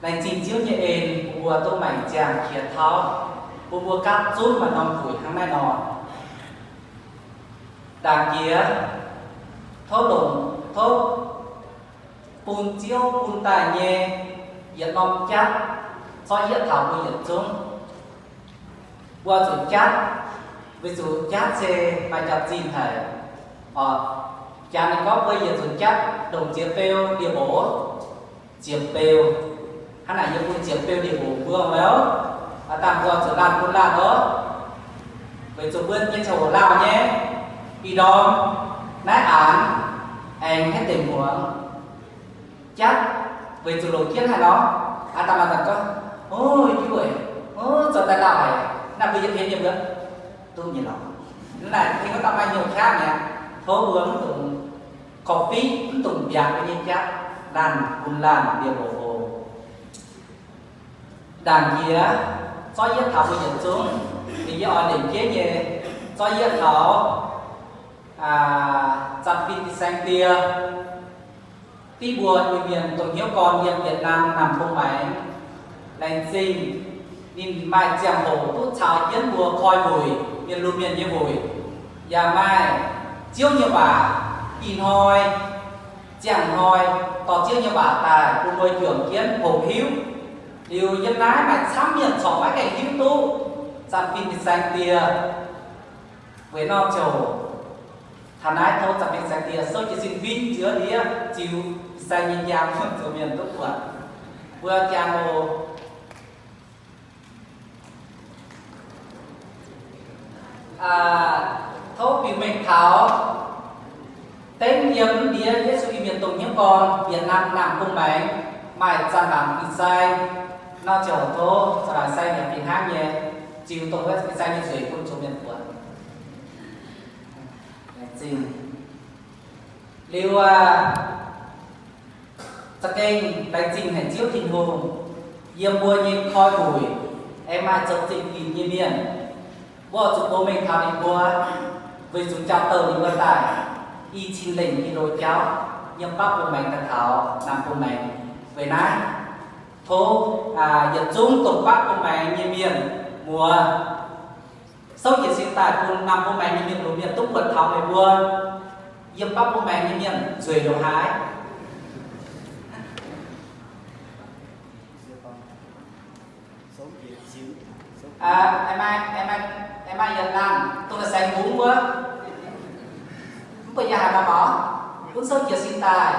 Lành trình chiếu như ên bùa tô mảnh chàng kia thao bùa cắt rút mà nòng phủi hăng mai nọ đàng kia thốt đụng thốt bùn chiếu bùn tài nhẹ yết nòng chát so yết thảo bùa yết chung bùa chủ chát ví dụ chát xe bài chặt gì thầy chàng này có bây giờ chủ chát đồng chiếc phêu địa bố chiếc phêu hắn là những con chiếc phêu địa bố vừa méo tạm gọi trở làm con là đó với chỗ vươn như chỗ lao nhé vì đó nát án anh hết tình huống chắc với chỗ đầu tiên hay đó tạm là tạm có ôi chú ơi ôi giờ ta lao này là bây giờ thế nhiều nữa tôi nhìn nó là khi có tạm ai nhiều khác nhé thố bướm tụng coffee tụng biạc với những chắc đàn cùng làm điều bộ đàn kia do yết thảo của nhận xuống thì do định kế nhé do yết thảo chặt pin thì xanh tia tí bùa người miền tổng hiếu con miền Việt Nam nằm không máy lành sinh nhìn mai chàng hổ tốt chào kiến bùa khoi bùi miền lưu miền như bùi và mai chiếu như bà in hoi chàng hoi tỏ chiếu như bà tài cùng môi trường kiến hổ hiếu điều dân lái mà sám nhận sỏ mấy cái hiếu tu chặt pin thì xanh tia với nó trầu thằng ái thâu chặt pin xanh tia sâu chỉ xin vinh chứa đi chịu xanh nhìn giang cho miền tốt quật vừa chàng hồ thấu bị mình tháo tên yếm đĩa Giêsu miền tùng những con Việt Nam làm cung bánh mày chăn làm bị sai nó trở thô cho là sai nhập tiền hát nhé chịu tôi hết cái sai như dưới quân chủ miền quận xin lưu chắc kênh đánh trình hành chiếu thịnh hùng yếm bua như khói bụi em ai chống trình kỳ như miền bố chúng bố mình thảo đi bua với chúng cháu tờ đi vận tải y chín lệnh đi đôi cháu nhưng bác của mình thật thảo nằm của mình về nãy thô nhận chúng tổng bác của mình như miền mùa sau khi sinh tại cùng nằm của mình như miền đồ miền túc vật thảo về bua nhưng bác của mình như miền rồi đồ hái em ai nhận làm tôi là xanh bún quá bây giờ mà bỏ cuốn số chia xin tài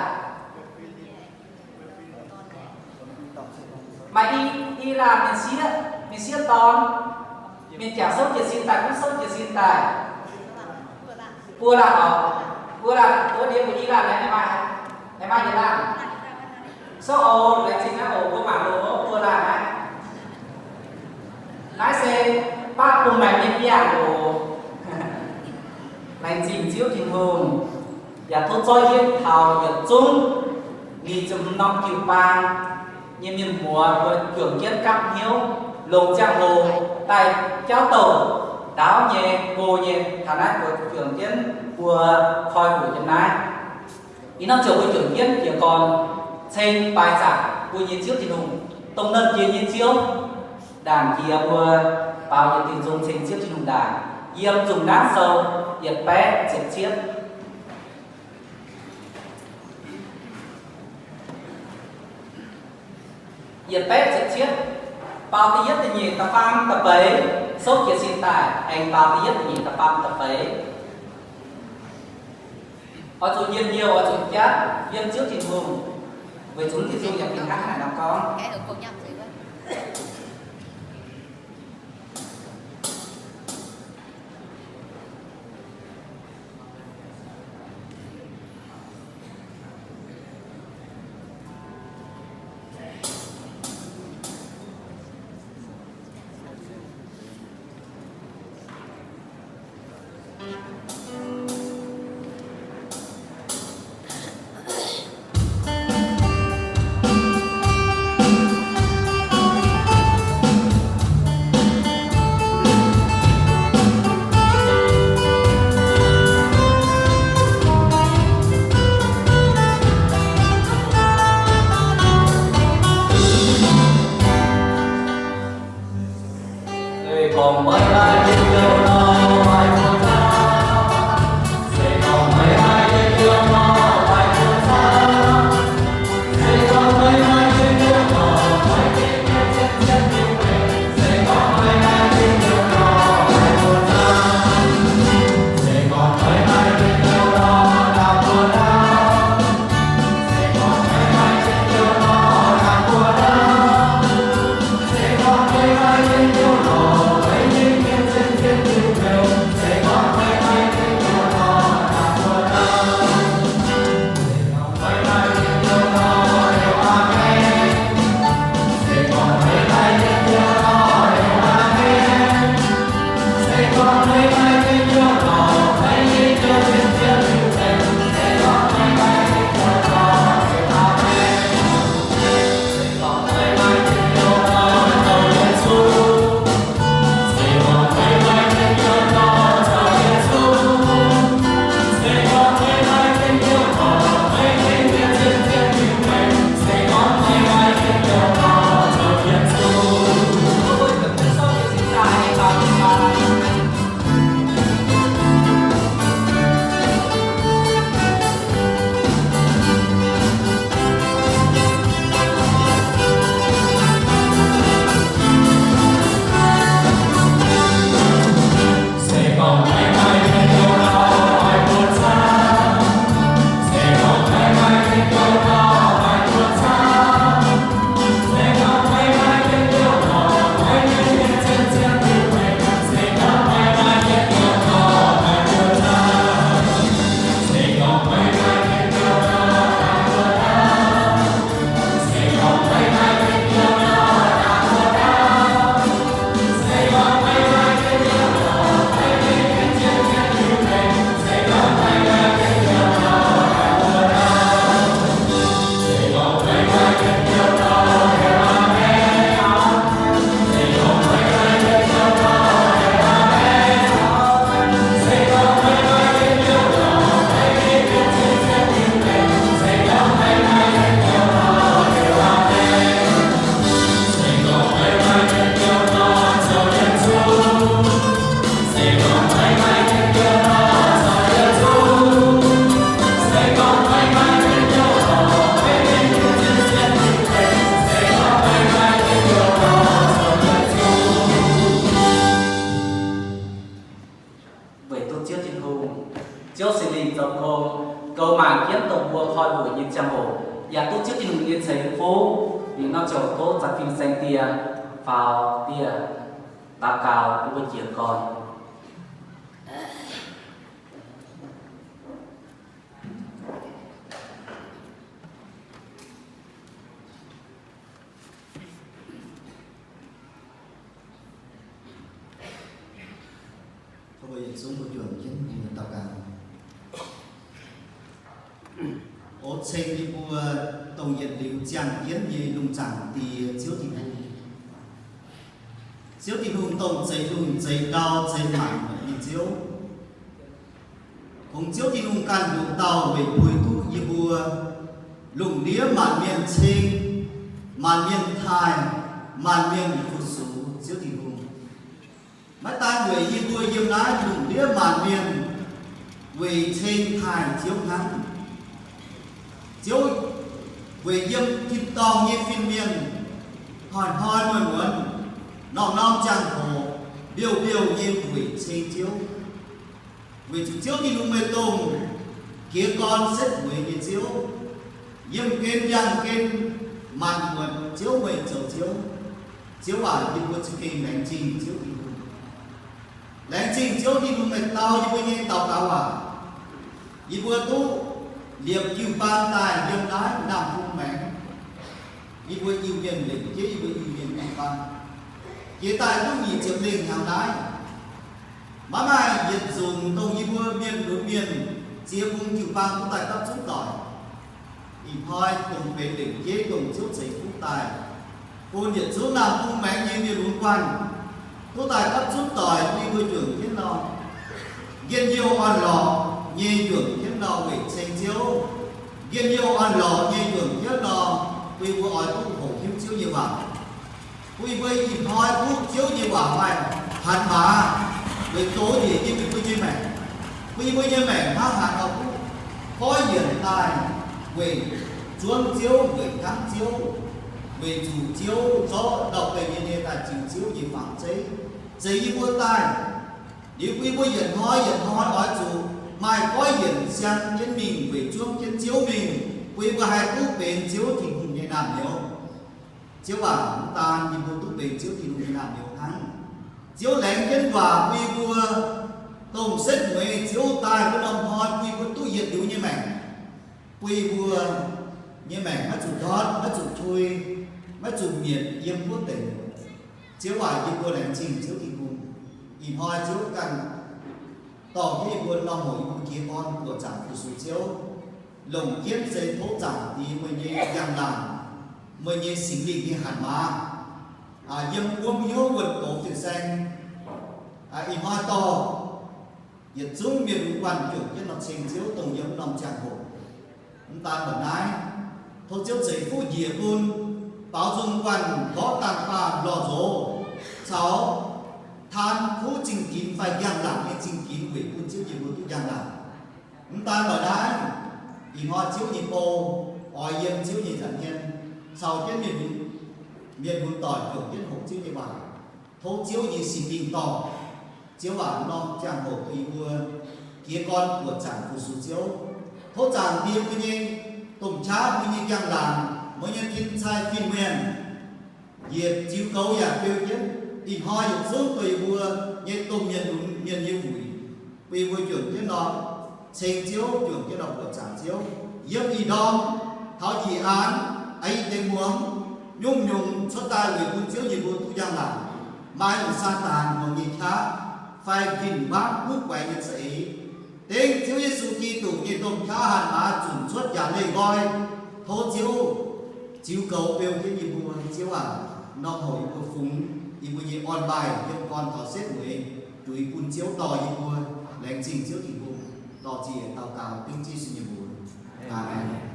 mà đi làm mình xía ton mình trả số chia xin tài cuốn số chia xin tài cua là cua điểm của đi làm này em ai nhận làm số ô là chính là ô của bản đồ cua là này lái xe ba cùng mày lên nhà của lành trình chiếu thịnh hùng và thôn cho hiến thảo nhận chung đi chùm năm kiều bang như miền mùa với cường kiến cắp hiếu lồng trang hồ tại cháu tổ đáo nhẹ vô nhẹ thả nát của cường kiến vừa khoi của nhân nái ý nó chiều với cường kiến chỉ còn trên bài giảng của nhiên chiếu thịnh hùng tông nân kia nhiên chiếu đàn kia vừa bao nhiêu tình dung trên chiếc trên hùng đàn yếm dùng đá sâu yếm bé triệt chiết yếm bé triệt chiết bao tí nhất thì nhìn tập pham tập ấy sốt kia xin tài anh bao tí nhất thì nhìn tập pham tập ấy ở chỗ nhiên nhiều ở chỗ chát yếm trước trên hùng với chúng thì dung nhập tình khác này nào con vì nó cho tốt giặc phim xanh tia vào tia ta cao của chiếc con bây giờ xuống của trường chính người tàu càng ốt xây đi mua tàu nhiệt liệu chẳng kiến gì lùng chẳng thì chiếu thì hùng tổng xây lùng xây cao xây mạnh thì chiếu cũng chiếu thì hùng can lùng tàu về bùi thu như bùa lùng đĩa màn miền trên màn miền thái màn miền phụ số chiếu thì hùng mấy ta người như bùa như nói lùng đĩa màn miền về trên thái chiếu ngắn chiếu về dân thịt to như phim miền hỏi muốn non chẳng hồ biểu như về trên chiếu về chiếu thì lúc mê tùng kia con rất về như chiếu nhưng kênh màn nguồn chiếu về chiếu bảo như một sự kỳ lãnh trình chiếu thì lãnh trình chiếu thì lúc mê tao như bây như tàu cao à như vừa tu liệp chiều ban tài dân nói nằm phung mẹ như vừa yêu miền lĩnh chứ như vừa yêu miền nằm ban chế tài cũng nhìn chiếm đình hàng đái má mai nhiệt dùng tông như vừa miền đối miền chia vùng chiều ban cũng tài cấp chút tỏi im hoi cùng về đỉnh chế cùng chút giấy phúc tài cô nhiệt số nằm phung mẹ như miền đúng quan cô tài cấp chút tỏi đi vui trưởng thiên lo nghiên nhiều hoàn lò như trưởng thiên lo về xây chiếu nghiên nhiều hoàn lò như trưởng thiên lo quy vừa hỏi cũng khổ hiếu chiếu như vậy quy vừa im hoi cũng chiếu như vậy mày hẳn mà về tối thì như quy như mẹ quy vừa như mẹ hát hẳn họ cũng có hiện tài về chuông chiếu về thắng chiếu về chủ chiếu gió đọc về như thế là chủ chiếu gì phẳng giấy như vừa tài nếu quy vừa hiện hỏi hỏi chủ mai có hiện sang trên mình về chuông trên chiếu mình quy vừa hai cú bền chiếu thì cùng như làm nhiều chiếu bảo ta nhìn vô túc bền chiếu thì cùng như làm nhiều thắng chiếu lén trên và quy vừa tổng xếp với chiếu tài với đồng hỏi quy vừa tu hiện đủ như mẹ quy vừa như mẹ mất chủ thoát mất chủ chui mất chủ nhiệt yếm quốc tỉnh chiếu bảo như vừa lén trình chiếu thì cùng in hoa chiếu cần tỏ cái buồn lòng mỗi buồn kia con của chẳng phụ sự chiếu lồng kiến dây thố chẳng thì mới như giang làm mới như sinh linh như hàn má dâm quân nhớ vượt tổ tiền xanh in hoa to nhiệt dung miền quan trưởng trên mặt trình chiếu tổng giống lòng chẳng hộ chúng ta bẩn ái thôi chiếu giấy phút dìa cun báo dung quan có tàn phà lò dỗ cháu than phú trình kín phải giang làm hay trình kín quỷ quân chiếu gì muốn giang làm chúng ta bẩn ái in hoa chiếu nhị bồ ỏi yên chiếu nhị giản nhiên sau trên miền vùng tỏi trưởng trên hộ chiếu như vậy thôi chiếu nhị xì tình tỏ chiếu bản non chàng hộ tùy vua kia con của chàng phụ số chiếu thốt chàng tiêu cái như tùng chá cái như chàng làm mới nhân thiên sai phiên nguyên diệt chiếu cấu giả tiêu chết in hoi dục xuống tùy vua như tùng nhân đúng nhân như vùi vì vua trưởng cái nó sinh chiếu trưởng cái đọc của chàng chiếu yếm y đom tháo chỉ án ấy tên muốn nhung xuất ta người quân chiếu như vua tu giang làm mai một sa tàn một nghìn khác phải gìn bác quốc quay nhân sĩ tiếng chiếu Giêsu Kitô như tôm khá hàn má chuẩn xuất giả lê gọi thô chiếu cầu bêu cái gì bùa chiếu nông hội của phúng y bùa như on bài nhưng con thọ xếp người tùy quân chiếu tò như bùa lệnh trình chiếu thì bùa tò chỉ tàu cào tiếng chi sự như bùa Amen.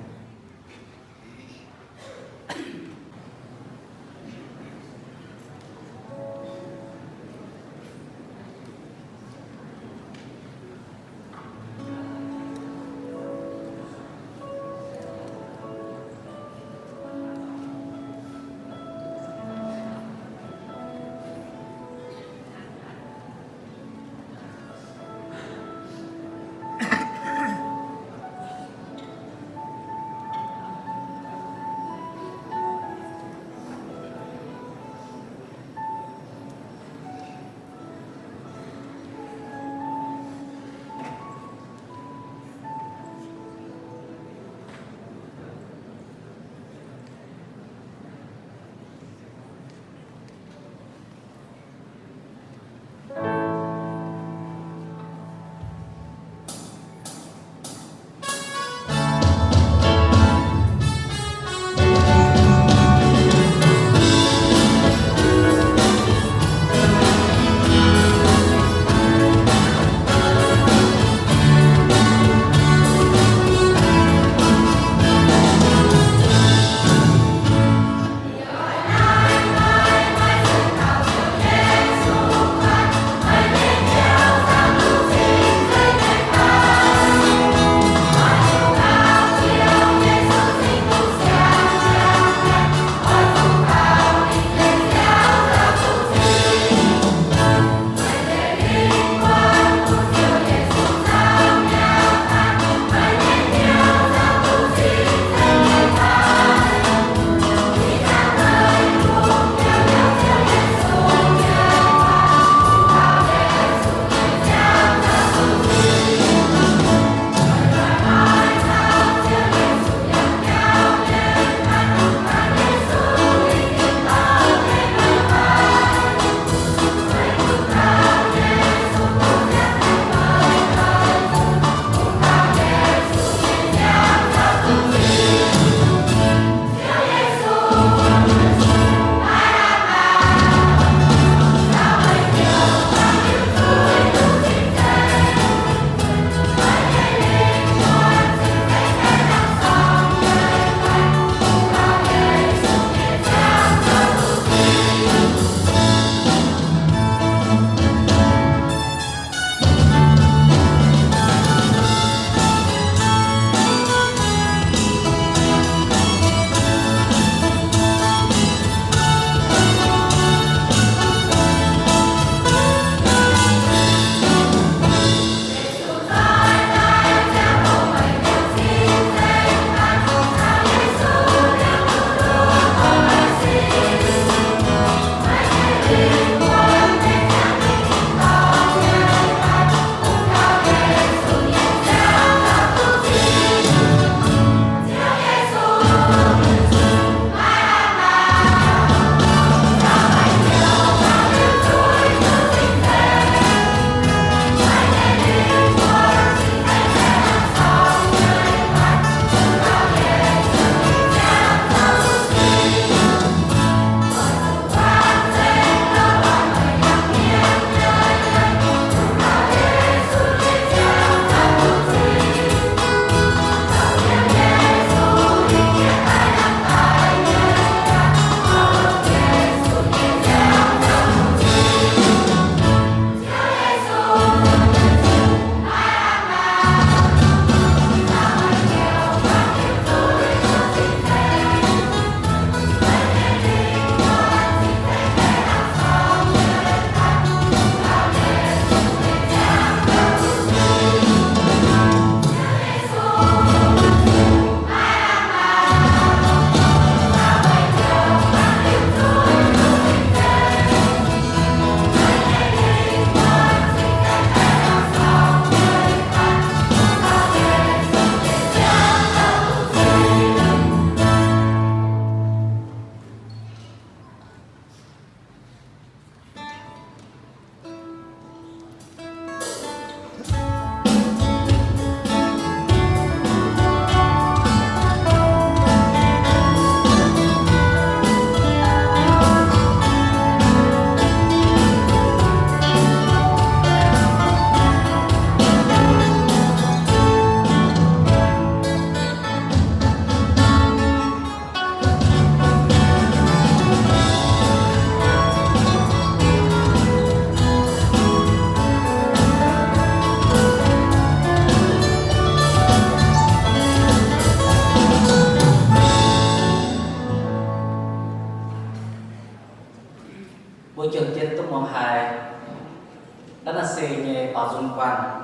nghe bảo dung quan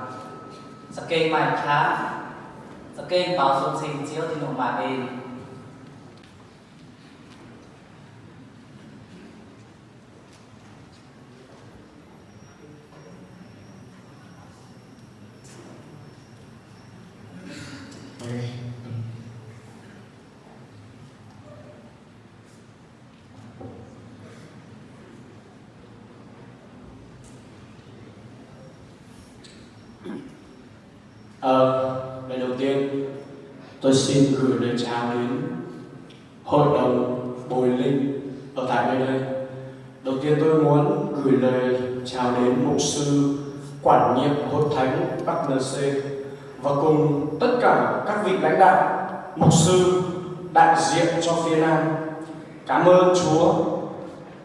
sẽ kê mai khá sẽ kê bảo dung xin chiếu thì nó mà bên Lời đầu tiên tôi xin gửi lời chào đến hội đồng Bồi Linh ở tại nơi đây. Đầu tiên tôi muốn gửi lời chào đến mục sư quản nhiệm hội thánh Bắc NC và cùng tất cả các vị lãnh đạo, mục sư đại diện cho phía Nam. Cảm ơn Chúa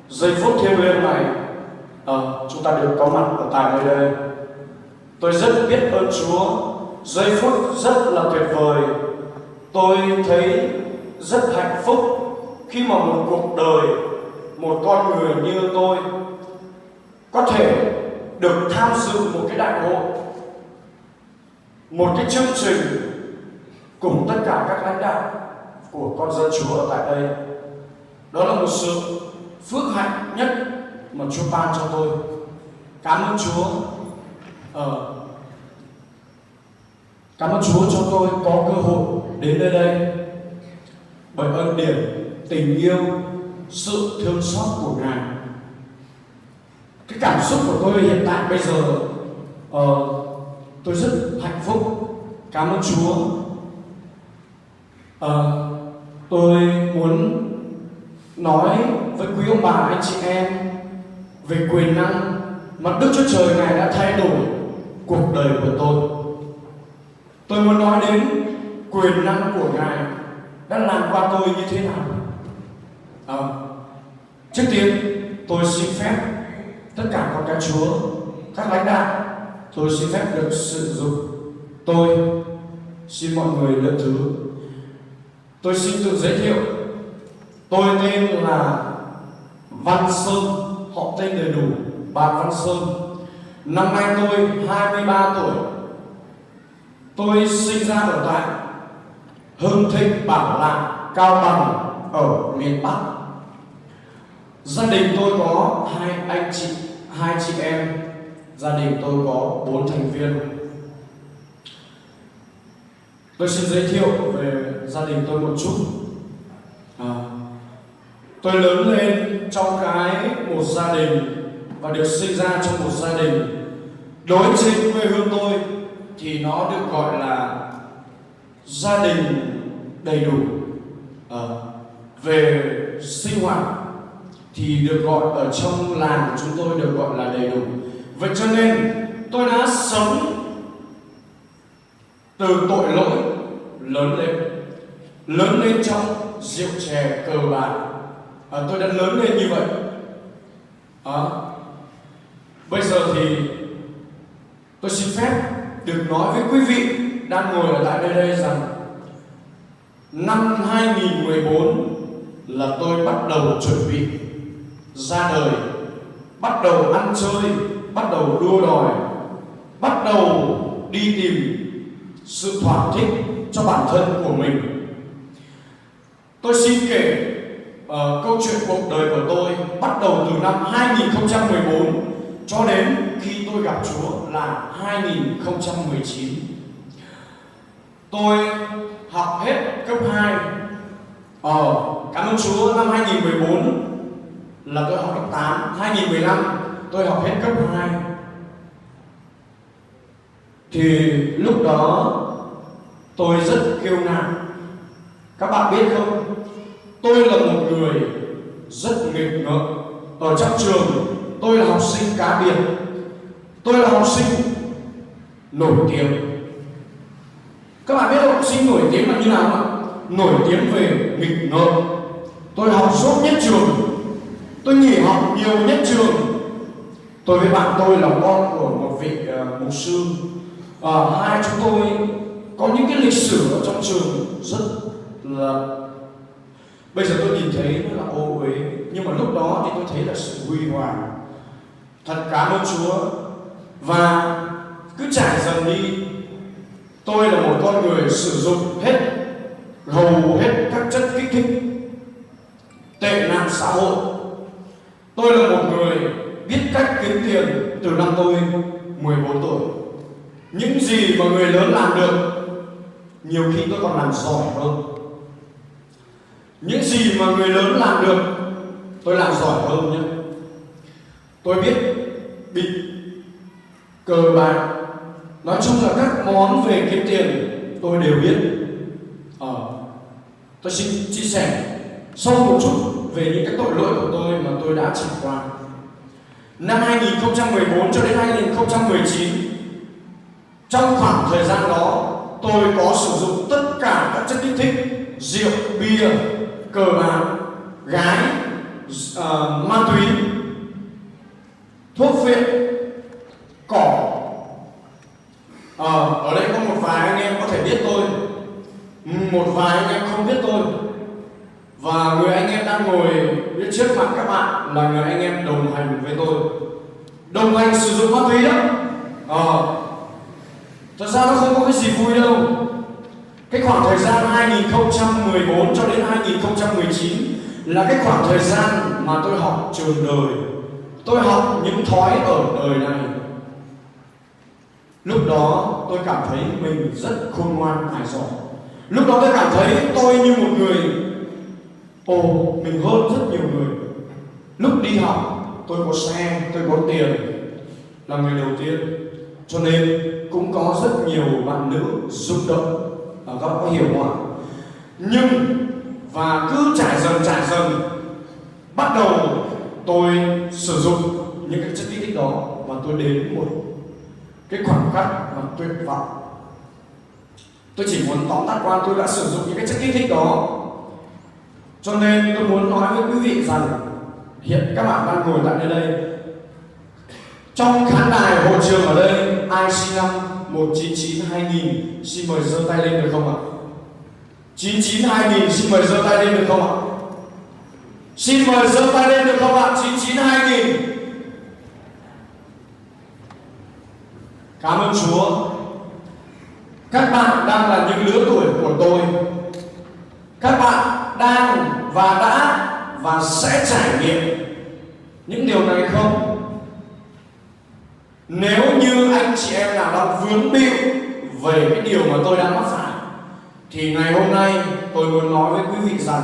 giây phút thiêng liêng này chúng ta được có mặt ở tại nơi đây. Tôi rất biết ơn Chúa. Giây phút rất là tuyệt vời. Tôi thấy rất hạnh phúc khi mà một cuộc đời, một con người như tôi có thể được tham dự một cái đại hội, một cái chương trình cùng tất cả các lãnh đạo của con dân Chúa ở tại đây. Đó là một sự phước hạnh nhất mà Chúa ban cho tôi. Cảm ơn Chúa. Cảm ơn Chúa cho tôi có cơ hội đến nơi đây bởi ân điển, tình yêu, sự thương xót của Ngài. Cái cảm xúc của tôi hiện tại bây giờ tôi rất hạnh phúc. Cảm ơn Chúa. Tôi muốn nói với quý ông bà, anh chị em về quyền năng mà Đức Chúa Trời Ngài đã thay đổi cuộc đời của tôi. Tôi muốn nói đến quyền năng của Ngài đã làm qua tôi như thế nào. Trước tiên tôi xin phép tất cả con cái Chúa, các lãnh đạo, tôi xin phép được sử dụng tôi. Xin mọi người lượng thứ. Tôi xin tự giới thiệu. Tôi tên là Văn Sơn, họ tên đầy đủ Bạn Văn Sơn. Năm nay tôi 23 tuổi. Tôi sinh ra ở tại Hưng Thịnh, Bảo Lạc, Cao Bằng ở miền Bắc. Gia đình tôi có hai chị em. Gia đình tôi có 4 thành viên. Tôi xin giới thiệu về gia đình tôi một chút. Tôi lớn lên trong một gia đình và được sinh ra trong một gia đình. Đối trên quê hương tôi thì nó được gọi là gia đình đầy đủ. Về sinh hoạt thì được gọi ở trong làng của chúng tôi được gọi là đầy đủ. Vậy cho nên tôi đã sống từ tội lỗi lớn lên trong rượu chè cờ bạc. Tôi đã lớn lên như vậy. Bây giờ thì tôi xin phép được nói với quý vị đang ngồi ở tại nơi đây rằng năm 2014 là tôi bắt đầu chuẩn bị ra đời, bắt đầu ăn chơi, bắt đầu đua đòi, bắt đầu đi tìm sự thỏa thích cho bản thân của mình. Tôi xin kể câu chuyện cuộc đời của tôi bắt đầu từ năm 2014 cho đến khi tôi gặp Chúa là 2019. Tôi học hết cấp 2. Cảm ơn Chúa, năm 2014 là tôi học cấp 8. 2015 tôi học hết cấp 2. Thì lúc đó tôi rất kiêu ngạo. Các bạn biết không, tôi là một người rất nghịch ngợm. Ở trong trường tôi là học sinh cá biệt. Tôi là học sinh nổi tiếng. Các bạn biết học sinh nổi tiếng là như nào không? Nổi tiếng về nghịch ngợm. Tôi học dốt nhất trường. Tôi nghỉ học nhiều nhất trường. Tôi với bạn tôi là con của một vị mục sư. Hai chúng tôi có những cái lịch sử ở trong trường rất là, bây giờ tôi nhìn thấy nó là ô uế, nhưng mà lúc đó thì tôi thấy là sự huy hoàng. Thật cảm ơn Chúa. Và cứ trải dần đi, tôi là một con người sử dụng hầu hết các chất kích thích, tệ nạn xã hội. Tôi là một người biết cách kiếm tiền từ năm tôi 14 tuổi. Những gì mà người lớn làm được, nhiều khi tôi còn làm giỏi hơn. Những gì mà người lớn làm được, tôi làm giỏi hơn nhé. Tôi biết bịp, cờ bạc, nói chung là các món về kiếm tiền tôi đều biết. Tôi xin chia sẻ sâu một chút về những cái tội lỗi của tôi mà tôi đã trải qua. Năm 2014 cho đến 2019, trong khoảng thời gian đó, tôi có sử dụng tất cả các chất kích thích: rượu, bia, cờ bạc, gái, ma túy, thuốc viện, cỏ. Ở đây có một vài anh em có thể biết tôi, một vài anh em không biết tôi, và người anh em đang ngồi phía trước mặt các bạn là người anh em đồng hành với tôi, đồng hành sử dụng ma túy đó. Thật ra nó không có cái gì vui đâu. Cái khoảng thời gian 2014 cho đến 2019 là cái khoảng thời gian mà tôi học trường đời. Tôi học những thói ở đời này. Lúc đó tôi cảm thấy mình rất khôn ngoan tài giỏi. Lúc đó tôi cảm thấy tôi như một người, mình hơn rất nhiều người. Lúc đi học tôi có xe, tôi có tiền, là người đầu tiên. Cho nên cũng có rất nhiều bạn nữ rung động. Các bạn có hiểu không ạ? Nhưng và cứ trải dần bắt đầu tôi sử dụng những cái chất kích thích đó, và tôi đến một cái khoảng khắc mà tuyệt vọng. Tôi chỉ muốn tóm tắt qua, tôi đã sử dụng những cái chất kích thích đó. Cho nên tôi muốn nói với quý vị rằng hiện các bạn đang ngồi tại nơi đây, trong khán đài hội trường ở đây, ai sinh năm 1999-2000 xin mời giơ tay lên được không ạ? 99-2000 xin mời giơ tay lên được không ạ? Xin mời giơ tay lên được không ạ? 99-2000. Cảm ơn Chúa. Các bạn đang là những lứa tuổi của tôi. Các bạn đang và đã và sẽ trải nghiệm những điều này không? Nếu như anh chị em nào đang vướng bịu về cái điều mà tôi đang mắc phải, thì ngày hôm nay tôi muốn nói với quý vị rằng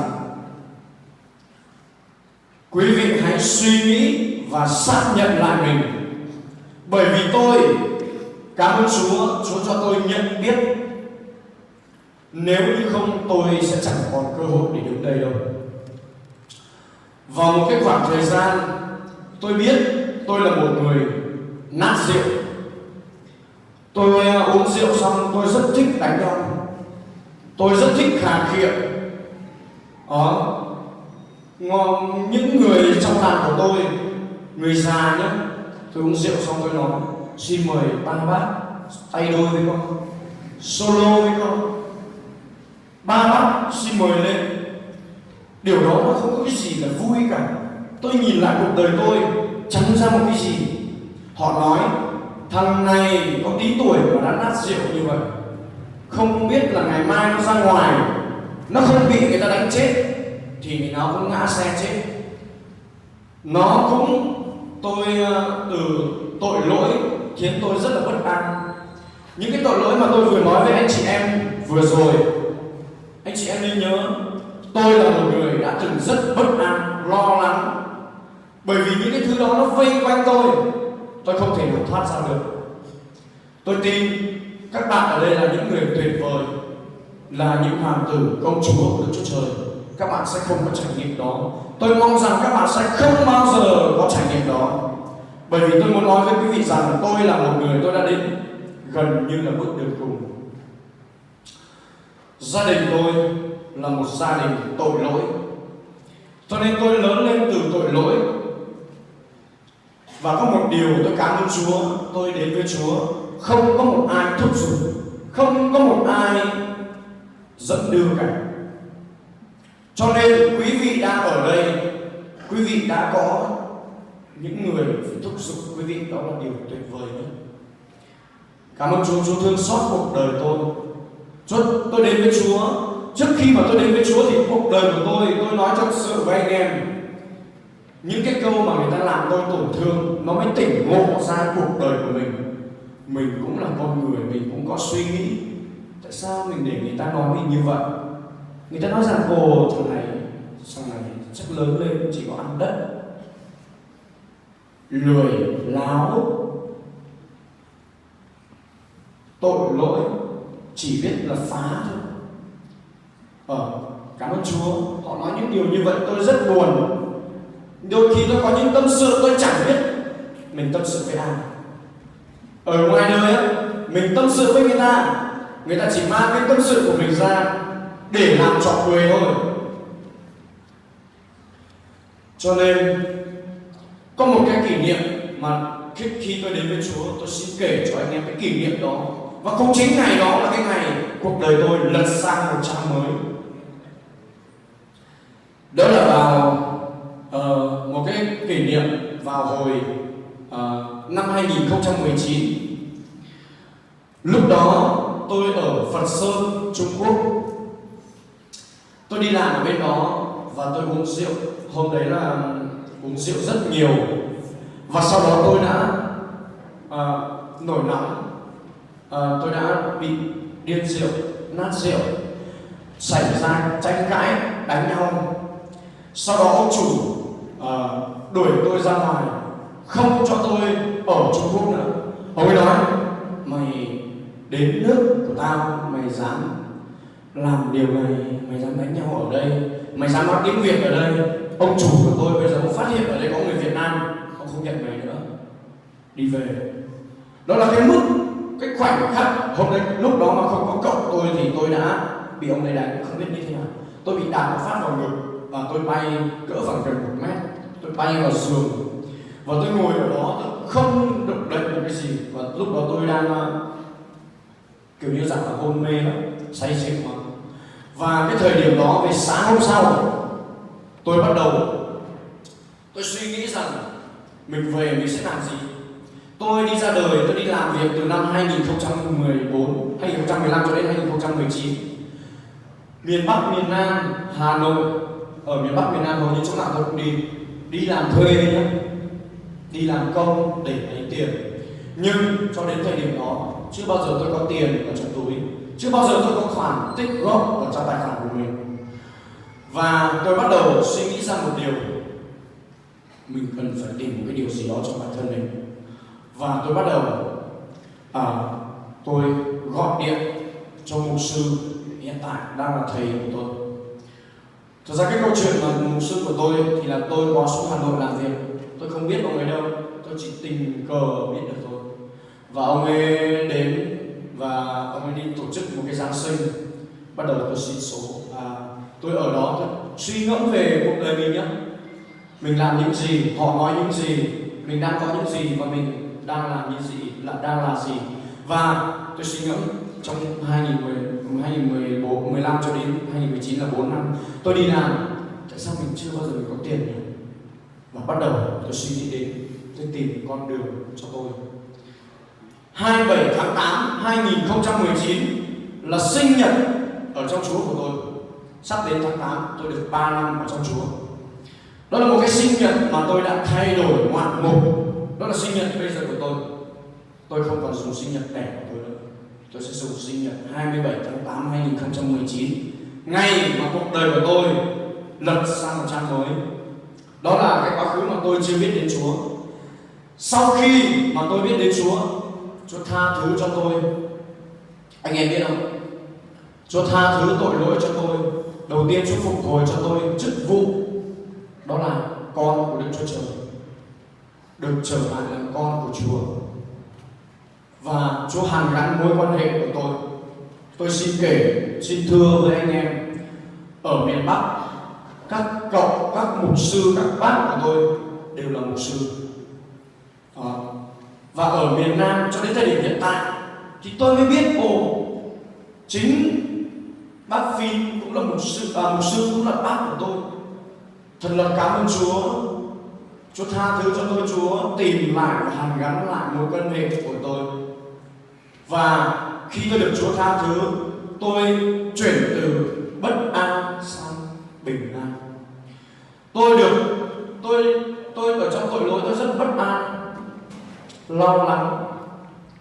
quý vị hãy suy nghĩ và xác nhận lại mình. Bởi vì tôi cảm ơn Chúa, Chúa cho tôi nhận biết. Nếu như không, tôi sẽ chẳng còn cơ hội để đứng đây đâu. Vào một cái khoảng thời gian, tôi biết tôi là một người nát rượu. Tôi uống rượu xong tôi rất thích đánh nhau. Tôi rất thích khà khịa. Những người trong làng của tôi, người già nhé, tôi uống rượu xong tôi nói: xin mời ba bác tay đôi với con, solo với con. Ba bác xin mời lên. Điều đó nó không có cái gì là vui cả. Tôi nhìn lại cuộc đời tôi chẳng ra một cái gì. Họ nói thằng này có tí tuổi mà đã nát rượu như vậy, không biết là ngày mai nó ra ngoài, nó không bị người ta đánh chết thì nó cũng ngã xe chết. Nó cũng từ tội lỗi khiến tôi rất là bất an. Những cái tội lỗi mà tôi vừa nói với anh chị em vừa rồi, anh chị em nên nhớ, tôi là một người đã từng rất bất an, lo lắng. Bởi vì những cái thứ đó nó vây quanh tôi không thể nào thoát ra được. Tôi tin các bạn ở đây là những người tuyệt vời, là những hoàng tử công chúa của Đức Chúa Trời. Các bạn sẽ không có trải nghiệm đó. Tôi mong rằng các bạn sẽ không bao giờ có trải nghiệm đó. Bởi vì tôi muốn nói với quý vị rằng tôi là một người, tôi đã đến gần như là bước đường cùng. Gia đình tôi là một gia đình tội lỗi, cho nên tôi lớn lên từ tội lỗi. Và có một điều tôi cảm ơn Chúa, tôi đến với Chúa không có một ai thúc giục, không có một ai dẫn đưa cả. Cho nên quý vị đang ở đây, quý vị đã có những người phải thúc giục quý vị, đó là điều tuyệt vời nhất. Cảm ơn Chúa, Chúa thương xót cuộc đời tôi. Tôi đến với Chúa. Trước khi mà tôi đến với Chúa thì cuộc đời của tôi nói thật sự với anh em, những cái câu mà người ta làm tôi tổn thương nó mới tỉnh ngộ ra cuộc đời của mình. Mình cũng là con người, mình cũng có suy nghĩ. Tại sao mình để người ta nói mình như vậy? Người ta nói rằng ồ, thằng này chắc lớn lên chỉ có ăn đất, lười, láo, tội lỗi, chỉ biết là phá thôi. Cảm ơn Chúa, họ nói những điều như vậy tôi rất buồn. Đôi khi tôi có những tâm sự tôi chẳng biết mình tâm sự với ai. Ở ngoài đời á, mình tâm sự với người ta chỉ mang cái tâm sự của mình ra để làm trò cười thôi. Cho nên có một cái kỷ niệm mà khi tôi đến với Chúa, tôi xin kể cho anh em cái kỷ niệm đó. Và cũng chính ngày đó là cái ngày cuộc đời tôi lật sang một trang mới. Đó là vào một cái kỷ niệm vào hồi năm 2019. Lúc đó tôi ở Phật Sơn, Trung Quốc. Tôi đi làm ở bên đó và tôi uống rượu. Hôm đấy là uống rượu rất nhiều. Và sau đó tôi đã nổi nóng. Tôi đã bị điên rượu, nát rượu, xảy ra tranh cãi, đánh nhau. Sau đó ông chủ đuổi tôi ra ngoài, không cho tôi ở Trung Quốc nữa. Ông ấy nói: mày đến nước của tao, mày dám làm điều này, mày dám đánh nhau ở đây, mày dám nói tiếng Việt ở đây, ông chủ của tôi bây giờ ông phát hiện ở đây có người Việt Nam, ông không nhận mày nữa, đi về. Đó là cái cái khoảnh khắc hôm đấy. Lúc đó mà không có cậu tôi thì tôi đã bị ông ấy đánh không biết như thế nào. Tôi bị đạp một phát vào ngực và tôi bay cỡ khoảng gần 1 mét. Tôi bay vào giường và tôi ngồi ở đó, tôi không động đậy được cái gì. Và lúc đó tôi đang kiểu như dạng là hôn mê lắm, say xỉn mà. Và cái thời điểm đó, về sáng hôm sau, tôi bắt đầu tôi suy nghĩ rằng mình về mình sẽ làm gì. Tôi đi ra đời, tôi đi làm việc từ năm 2014, 2015 cho đến 2019. Miền Bắc, miền Nam, Hà Nội, ở miền Bắc, miền Nam hầu như chỗ nào tôi cũng đi làm thuê nhé, đi làm công để lấy tiền. Nhưng cho đến thời điểm đó, chưa bao giờ tôi có tiền ở trong túi, chưa bao giờ tôi có khoản tích góp ở trong tài khoản của mình. Và tôi bắt đầu suy nghĩ ra một điều, mình cần phải tìm một cái điều gì đó cho bản thân mình. Và tôi bắt đầu tôi gọi điện cho mục sư hiện tại đang là thầy của tôi. Thật ra cái câu chuyện mà mục sư của tôi thì là tôi có xuống Hà Nội làm việc, tôi không biết ông ấy đâu, tôi chỉ tình cờ biết được thôi. Và ông ấy đến và ông ấy đi tổ chức một cái Giáng sinh. Bắt đầu tôi xin số. Tôi ở đó tôi suy ngẫm về cuộc đời mình nhé. Mình làm những gì, họ nói những gì, mình đang có những gì và mình đang làm những gì, đang là gì. Và tôi suy ngẫm trong 2015 cho đến 2019 là 4 năm tôi đi làm, tại sao mình chưa bao giờ mình có tiền nhỉ? Và bắt đầu tôi suy nghĩ đến, tôi tìm con đường cho tôi. 27 tháng 8 2019 là sinh nhật ở trong Chúa của tôi. Sắp đến tháng 8 tôi được 3 năm ở trong Chúa. Đó là một cái sinh nhật mà tôi đã thay đổi ngoạn mục. Đó là sinh nhật bây giờ của tôi. Tôi không còn dùng sinh nhật đẻ của tôi nữa. Tôi sẽ dùng sinh nhật 27 tháng 8 2019, ngày mà cuộc đời của tôi lật sang một trang mới. Đó là cái quá khứ mà tôi chưa biết đến Chúa. Sau khi mà tôi biết đến Chúa, Chúa tha thứ cho tôi. Anh em biết không? Chúa tha thứ tội lỗi cho tôi. Đầu tiên Chúa phục hồi cho tôi chức vụ, đó là con của Đức Chúa Trời, được trở lại làm con của Chúa. Và Chúa hàn gắn mối quan hệ của tôi. Tôi xin kể, xin thưa với anh em ở miền Bắc, các cậu, các mục sư, các bác của tôi đều là mục sư. Và ở miền Nam cho đến thời điểm hiện tại thì tôi mới biết chính bác Phin cũng là mục sư cũng là bác của tôi. Thật là cảm ơn Chúa. Chúa tha thứ cho tôi, Chúa tìm lại và hàn gắn lại mối quan hệ của tôi. Và khi tôi được Chúa tha thứ, tôi chuyển từ bất an sang bình an. Tôi ở trong tội lỗi tôi rất bất an, lo lắng,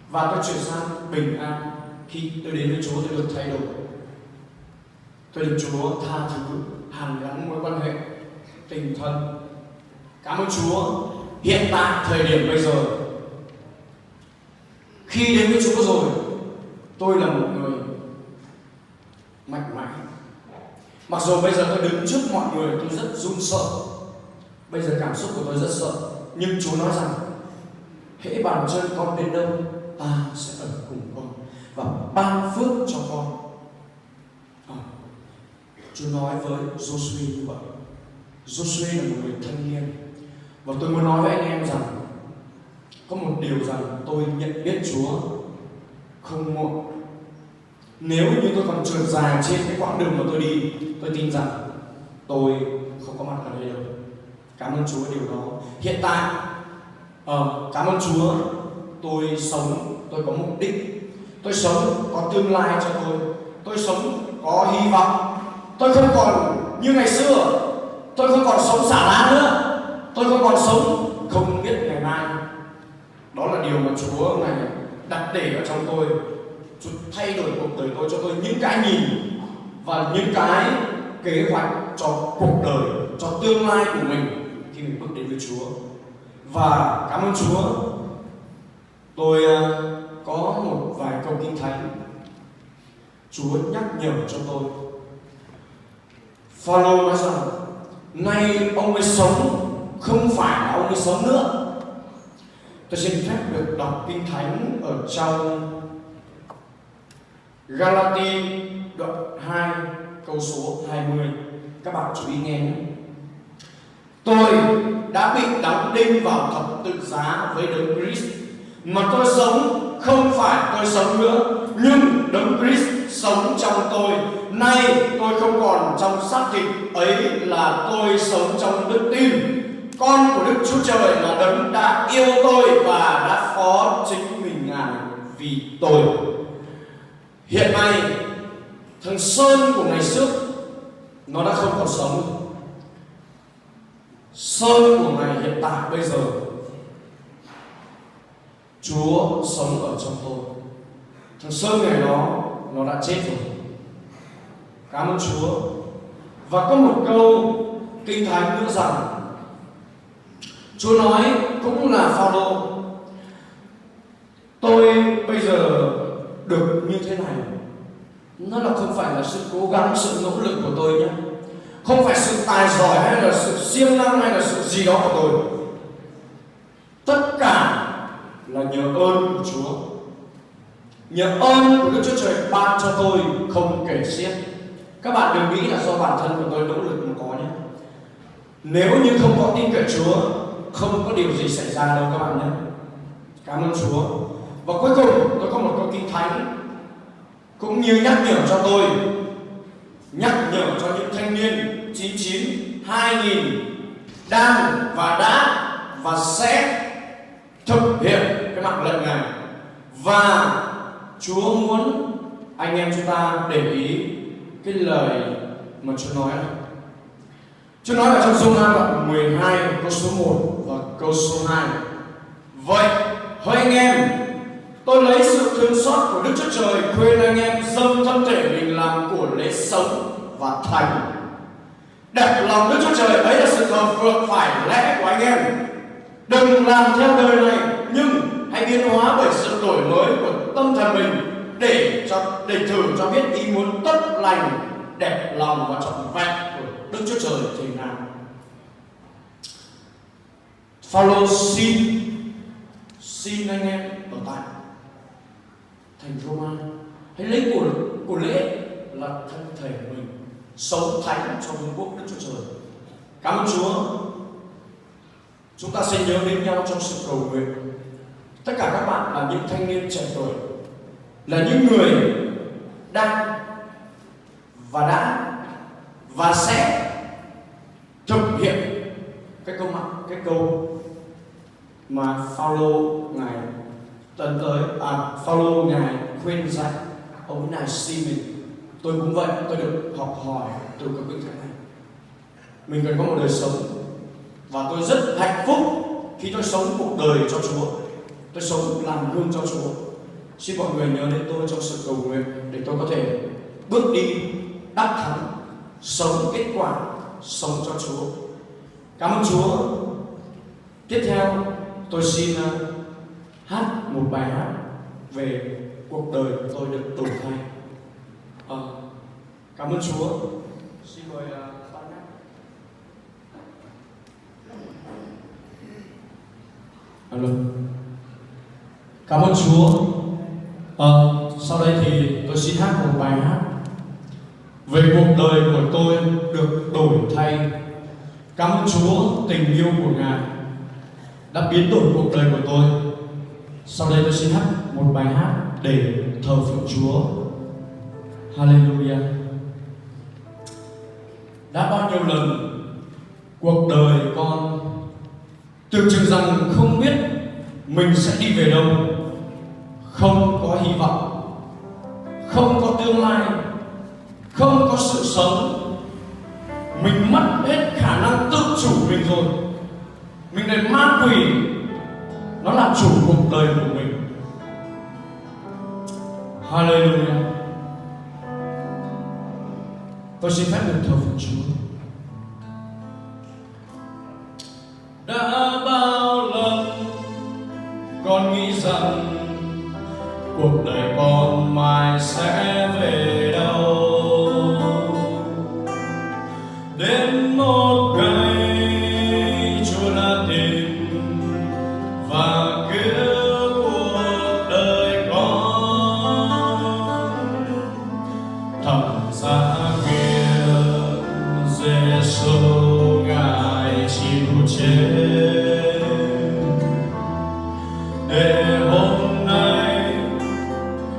và tôi chuyển sang bình an khi tôi đến với Chúa. Tôi được thay đổi, tôi được Chúa tha thứ, hàn gắn mối quan hệ tình thân. Cảm ơn Chúa. Hiện tại thời điểm bây giờ, khi đến với Chúa rồi, tôi là một người mạnh mẽ. Mặc dù bây giờ tôi đứng trước mọi người tôi rất run sợ, bây giờ cảm xúc của tôi rất sợ, nhưng Chúa nói rằng hễ bàn chân con đến đâu, ta sẽ ở cùng con và ban phước cho con. Chúa nói với Joshua như vậy. Joshua là một người thanh niên, và tôi muốn nói với anh em rằng có một điều rằng tôi nhận biết Chúa không muộn. Nếu như tôi còn trượt dài trên cái quãng đường mà tôi đi, tôi tin rằng tôi không có mặt ở đây đâu. Cảm ơn Chúa điều đó. Hiện tại cảm ơn Chúa, tôi sống, tôi có mục đích, tôi sống có tương lai cho tôi sống có hy vọng. Tôi không còn như ngày xưa, tôi không còn sống xả láng nữa, tôi không còn sống không biết ngày mai. Đó là điều mà Chúa này đặt để ở trong tôi. Chúa thay đổi cuộc đời tôi, cho tôi những cái nhìn và những cái kế hoạch cho cuộc đời, cho tương lai của mình khi mình bước đến với Chúa. Và cảm ơn Chúa, tôi có một vài câu Kinh Thánh Chúa nhắc nhở cho tôi. Phao-lô nói rằng nay ông ấy sống không phải là ông ấy sống nữa. Tôi xin phép được đọc Kinh Thánh ở trong Galati đoạn 2 câu số 20. Các bạn chú ý nghe nhé. Tôi đã bị đóng đinh vào thập tự giá với Đấng Christ, mà tôi sống không phải tôi sống nữa, nhưng Đấng Christ sống trong tôi. Nay tôi không còn trong xác thịt, ấy là tôi sống trong đức tin. Con của Đức Chúa Trời là Đấng đã yêu tôi và đã phó chính mình Ngài vì tôi. Hiện nay thằng Sơn của ngày trước nó đã không còn sống nữa. Sơn của ngày hiện tại bây giờ, Chúa sống ở trong tôi. Thằng Sơn ngày đó nó đã chết rồi. Cảm ơn Chúa. Và có một câu Kinh Thánh nữa rằng Chúa nói cũng là Phao-lô, tôi bây giờ được như thế này, nó là không phải là sự cố gắng, sự nỗ lực của tôi nhé, không phải sự tài giỏi hay là sự siêng năng hay là sự gì đó của tôi. Tất cả là nhờ ơn của Chúa, nhờ ơn của Đức Chúa Trời ban cho tôi không kể xiết. Các bạn đừng nghĩ là do bản thân của tôi nỗ lực mà có nhé. Nếu như không có tin cậy Chúa, không có điều gì xảy ra đâu các bạn nhé. Cảm ơn Chúa. Và cuối cùng tôi có một câu Kinh Thánh cũng như nhắc nhở cho tôi, nhắc nhở cho những thanh niên 99, 2000 đang và đã và sẽ thực hiện cái mạng lệnh này. Và Chúa muốn anh em chúng ta để ý cái lời mà Chúa nói này. Chúa nói ở trong Giô-a đoạn 12 câu số 1 và câu số 2. Vậy hỡi anh em, tôi lấy sự thương xót của Đức Chúa Trời khuyên anh em dâng thân thể mình làm của lễ sống và thành. Đẹp lòng Đức Chúa Trời ấy là sự thờ phượng phải lẽ của anh em. Đừng làm theo đời này, nhưng hãy biến hóa bởi sự đổi mới của tâm thần mình để thử cho biết ý muốn tốt lành, đẹp lòng và trọn vẹn của Đức Chúa Trời thế nào. Phao-lô xin anh em ở tại thành Roma hãy lấy của lễ là thân thể mình sống thánh cho vương quốc Đức Chúa Trời. Cảm ơn Chúa. Chúng ta sẽ nhớ đến nhau trong sự cầu nguyện. Tất cả các bạn là những thanh niên trẻ tuổi, là những người đang và đã và sẽ thực hiện cái câu mà Phao-lô ngài tấn tới Phaolô ngài khuyên dạy ông này xin tôi cũng vậy, tôi được học hỏi từ các vị thánh này. Mình cần có một đời sống và tôi rất hạnh phúc khi tôi sống cuộc đời cho Chúa, tôi sống làm gương cho Chúa. Xin mọi người nhớ đến tôi trong sự cầu nguyện để tôi có thể bước đi đắc thắng, sống kết quả, sống cho Chúa. Cảm ơn Chúa. Tiếp theo tôi xin hát một bài hát về cuộc đời của tôi được đổi thay. Cảm ơn Chúa. Xin mời ban nhạc. Alo. Cảm ơn Chúa. Sau đây thì tôi xin hát một bài hát về cuộc đời của tôi được đổi thay. Cảm ơn Chúa, tình yêu của Ngài đã biến đổi cuộc đời của tôi. Sau đây tôi xin hát một bài hát để thờ phượng Chúa. Hallelujah. Đã bao nhiêu lần cuộc đời con tưởng chừng rằng không biết mình sẽ đi về đâu, không có hy vọng, không có tương lai, không có sự sống. Mình mất hết khả năng tự chủ mình rồi. Mình để ma quỷ nó làm chủ cuộc đời của mình. Hallelujah. Tôi xin phép được thờ phượng Chúa. Đã bao lần con nghĩ rằng cuộc đời con mai sẽ về đâu, đến một ngày Chúa đã tìm và cứu cuộc đời con. Thầm giá kia Giê-xu Ngài chịu chết để hôm nay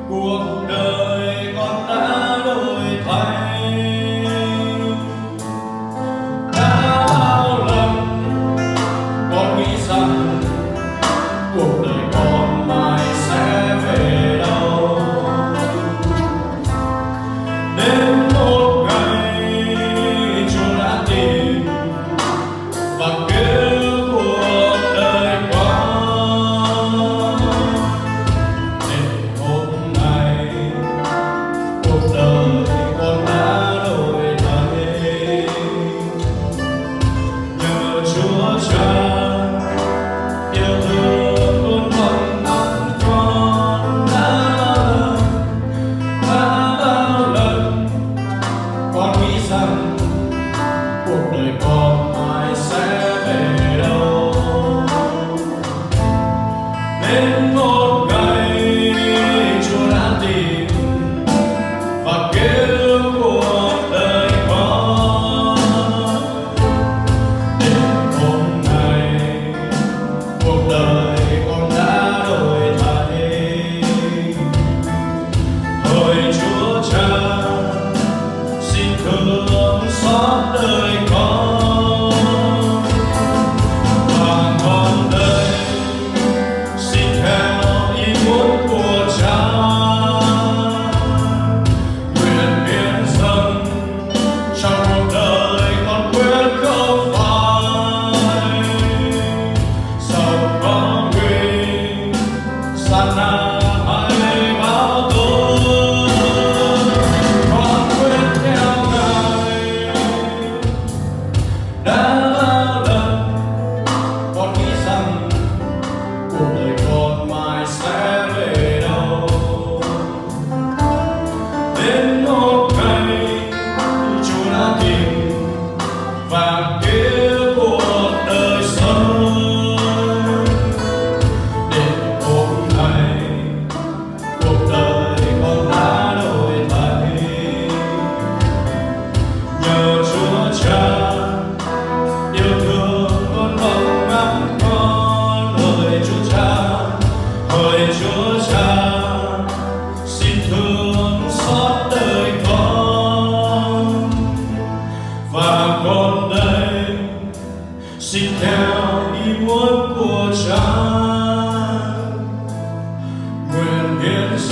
cuộc đời con đã đổi thay. Đã bao lần con nghĩ rằng cuộc đời con mai sẽ về đâu, đến một ngày Chúa đã tìm và cứu cuộc đời con. Để hôm nay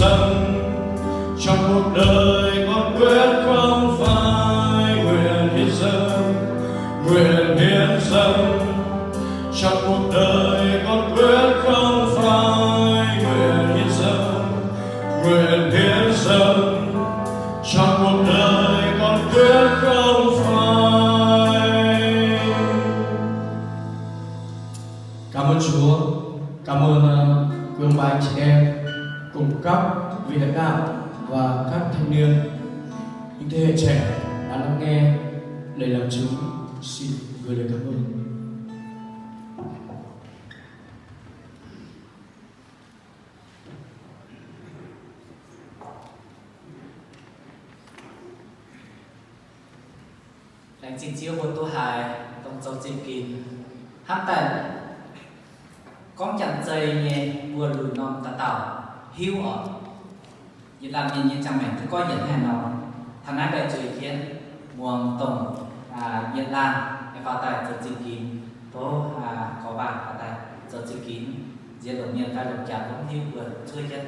dâng. Trong cuộc đời con quyết không phải nguyện hiến dâng, nguyện hiến dâng. Trong cuộc đời con quyết không phải nguyện hiến dâng, nguyện hiến dâng. Trong cuộc đời con quyết không phải. Cảm ơn Chúa, cảm ơn quý ông bà anh chị em cùng các vị lãnh đạo và các thanh niên, những thế hệ trẻ đã lắng nghe lời làm chứng. Xin gửi lời cảm ơn. Lãnh chính chiếu của tu hài tổng dấu trình kín hát tần con chẳng dây nhé vừa lùi non ta tàu hiu ở như làm nhìn chẳng mảnh cứ coi nhận hẹn nó thằng ác đại trời kiến muồng tổng nhận lan vào tại dấu trình kín tố có bạn vào tại dấu trình kín diễn đột nhiên phải độc chạm cũng hiu vừa chơi chân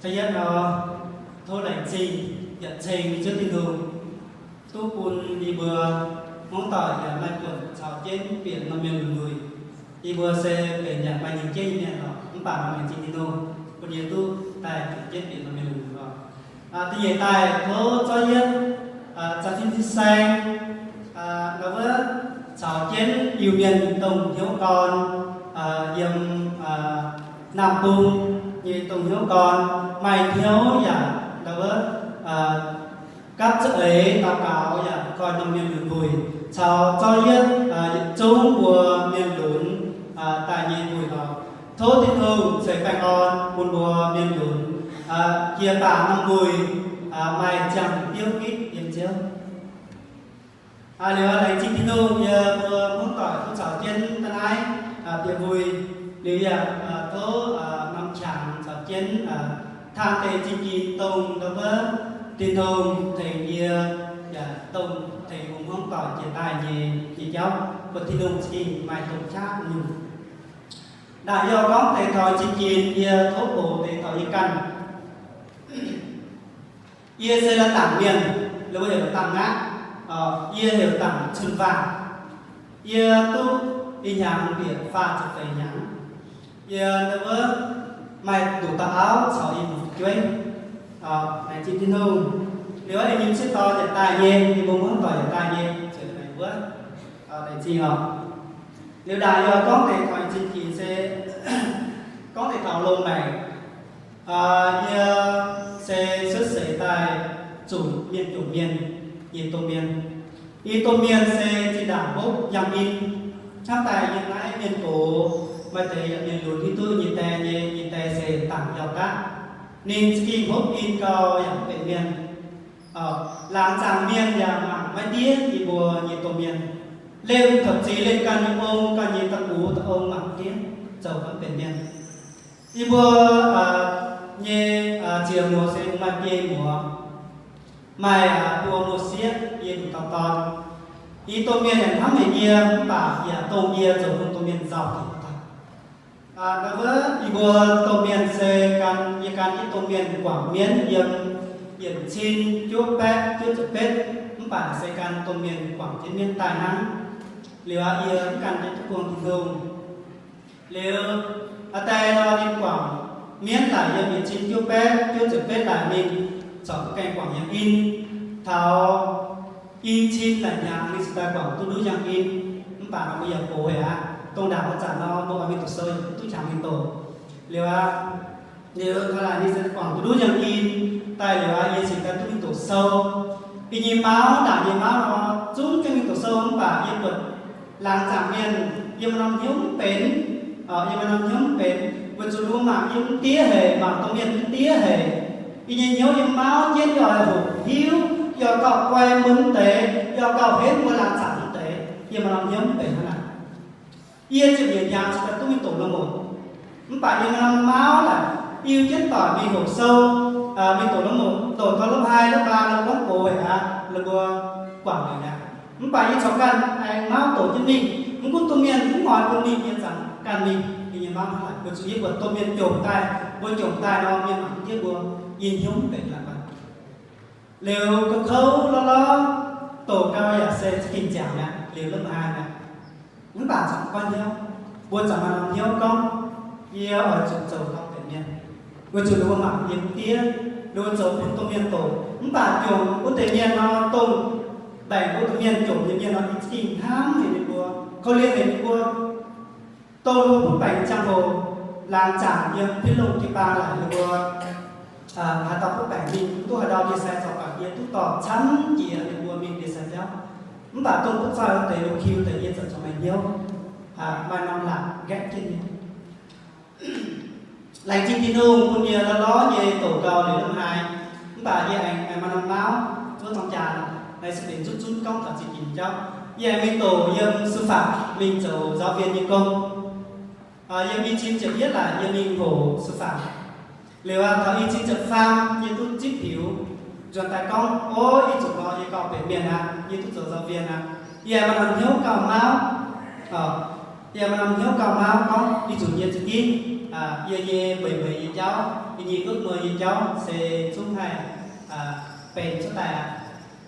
thứ nhất là thôi lệnh gì nhận trình trước tin thường tu cun đi bừa món tỏi nhà mai quần chào trên biển năm miền người đi bừa xe về nhà mai nhìn trên nhà nó cũng bảo là mình trình tin thường còn nhiều tu tại trên biển năm miền người thì hiện tại thố cho nhất chào trên xanh nó với chào trên nhiều miền tổng thiếu con yếm nam cung như tổng hiếu con mày thiếu giả đâu các chữ ấy báo cáo giả coi năm miền lùn vùi chào cho nhất chúng của miền lùn tại nhìn vùi họ thốt thiên hương sẽ cạnh con buồn bùa miền lùn kia tả năm vùi mày chẳng tiêu kích điểm chiếu nếu lấy chính thiên hương như muốn tỏi không chào trên tân ái tiệm vùi nếu giả thố năm chẳng trên tham tề chính kỳ tông đối với tin thông thầy như tông thầy cũng không tỏ triển tài gì chỉ cháu và tin thông chỉ mai tổng chắc nhưng đại do có thầy thọ chính kỳ như thốt bổ thầy thọ như căn ia sẽ là tảng miền là bây giờ là tảng ngã ia hiểu tảng chân vàng ia tu đi nhà biển pha chụp về nhắn ia đối với mày đủ tà áo sáu y một chuối này chị tin hương nếu anh nhìn sẽ to để tài nhé thì bông muốn tỏi để tài nhé trở này bữa này chị không nếu đại do có thể thoại trên kỳ sẽ có thể thảo lông này như sẽ xuất xảy tại chủ miền y tô miền sẽ chỉ đảm bốc nhằm in chắc tại hiện nay miền cổ mà thể miền lùn thì tôi nhìn tè sẽ tặng vào các nên khi hốt in caoอย่างเป็นmiền làng chàng miền nhà mạng mai tía thì bùa nhìn tô miền lên thậm chí lên căn những ông căn nhìn tắc bú tắc ông mạng tía giàu vẫnเป็นmiền thì bùa như chiều mùa sẽ mai tía mùa mai bùa một xiết yên tàu tòn ý tô miền này thắm hình như bà tô miền rồi không tô miền giàu đối với bùa tô miền sẽ căn như căn tô miền quảng miến yểm xin chúa pet chúa chụp pet bản sẽ căn tô miền quảng thiên miền tài năng liệu yếm căn đếnทุกคนทุกดวงliệuแต่เราđi quảng miến là yểm xin chúa pet chúa chụp pet là mình chọn cái quảng yểm in thảo in xin là nhà mình sẽ quảng tu đối giang in bản là bây giờ cổ hệ tông đạo nó chẳng nó bộ mình tổ sơi tôi chẳng mình tổ liệu nó là đi sẽ quảng tu đối giang in tại liệu yên chỉ cần tôi tổ sâu vì nhìn máu đã nhìn máu nó chúng cho mình tổ sâu và yên vật làng chẳng miền yên năm nhúng bến yên năm nhúng bến vượt xuống luôn mà yên tía hề mà tông miền tía hề vì nhìn nhớ yên máu chết rồi hổ hiếu do cậu quay muốn tế do cậu hết một làng chẳng tế yên năm nhúng bến là yên chịu nhìn nhà chỉ cần tôi mình tổ là một Bạn như năm máu là yêu chết tỏi vì hồ sâu mình tổ lớp 1, tổ có lớp 2, lớp 3, lớp 4 cổ vậy là bùa quảng này nè. Bạn như cháu cần anh máu tổ chân mình cũng cũng tôi miền cũng hỏi tôi mình nhận rằng cần mình thì như máu hỏi được sự của tôi miền trộm tay bôi trộm tay nó miền mặc chiếc bùa yên hiếu để làm bạn liều có khâu lo tổ cao giả xe kinh chảo nè liều lớp 2 nè những bạn chẳng quan nhau buồn chẳng mà làm hiếu con yêu ở trường dầu không tự nhiên vừa trường đúng mà yên tía luôn dấu cũng tôi miền tổ những bạn trường cũng tự nhiên nó tồn bảy cũng tự nhiên chủ tự nhiên nó kinh tham thì được bùa không liên hệ bùa tôi luôn cũng bảy trang hồ làng trả nhưng phía lông kia ba lại là bùa hạt tóc cũng bảy mình tôi ở đâu đi sai dọc cả kia tôi tỏ chắn chỉ là bùa mình để sai giáo những bạn tôi cũng sao để được kêu tự nhiên cho mình nhiều vài năm là ghét trên này lành chim tin hùng cũng như là đó về tổ cầu để năm 2 những bà với anh mà năm báo chúa trong trà này sẽ đến rút công cả chỉ kín cháu với anh mình tổ dân sư phạm mình tổ giáo viên nhân công dân mình chim chỉ biết là dân mình hồ sư phạm liệu thảo y chim chập pham như tôi chip hiểu chuẩn tại công ôi y chủ có như có về miền như tôi tổ giáo viên với anh mà làm hiếu cầu máu giờ mà nằm hiếu cầu máu có đi chủ nhiệm trực tiếp về bởi cháu vì ước mơ với cháu sẽ xuống hay bền số tài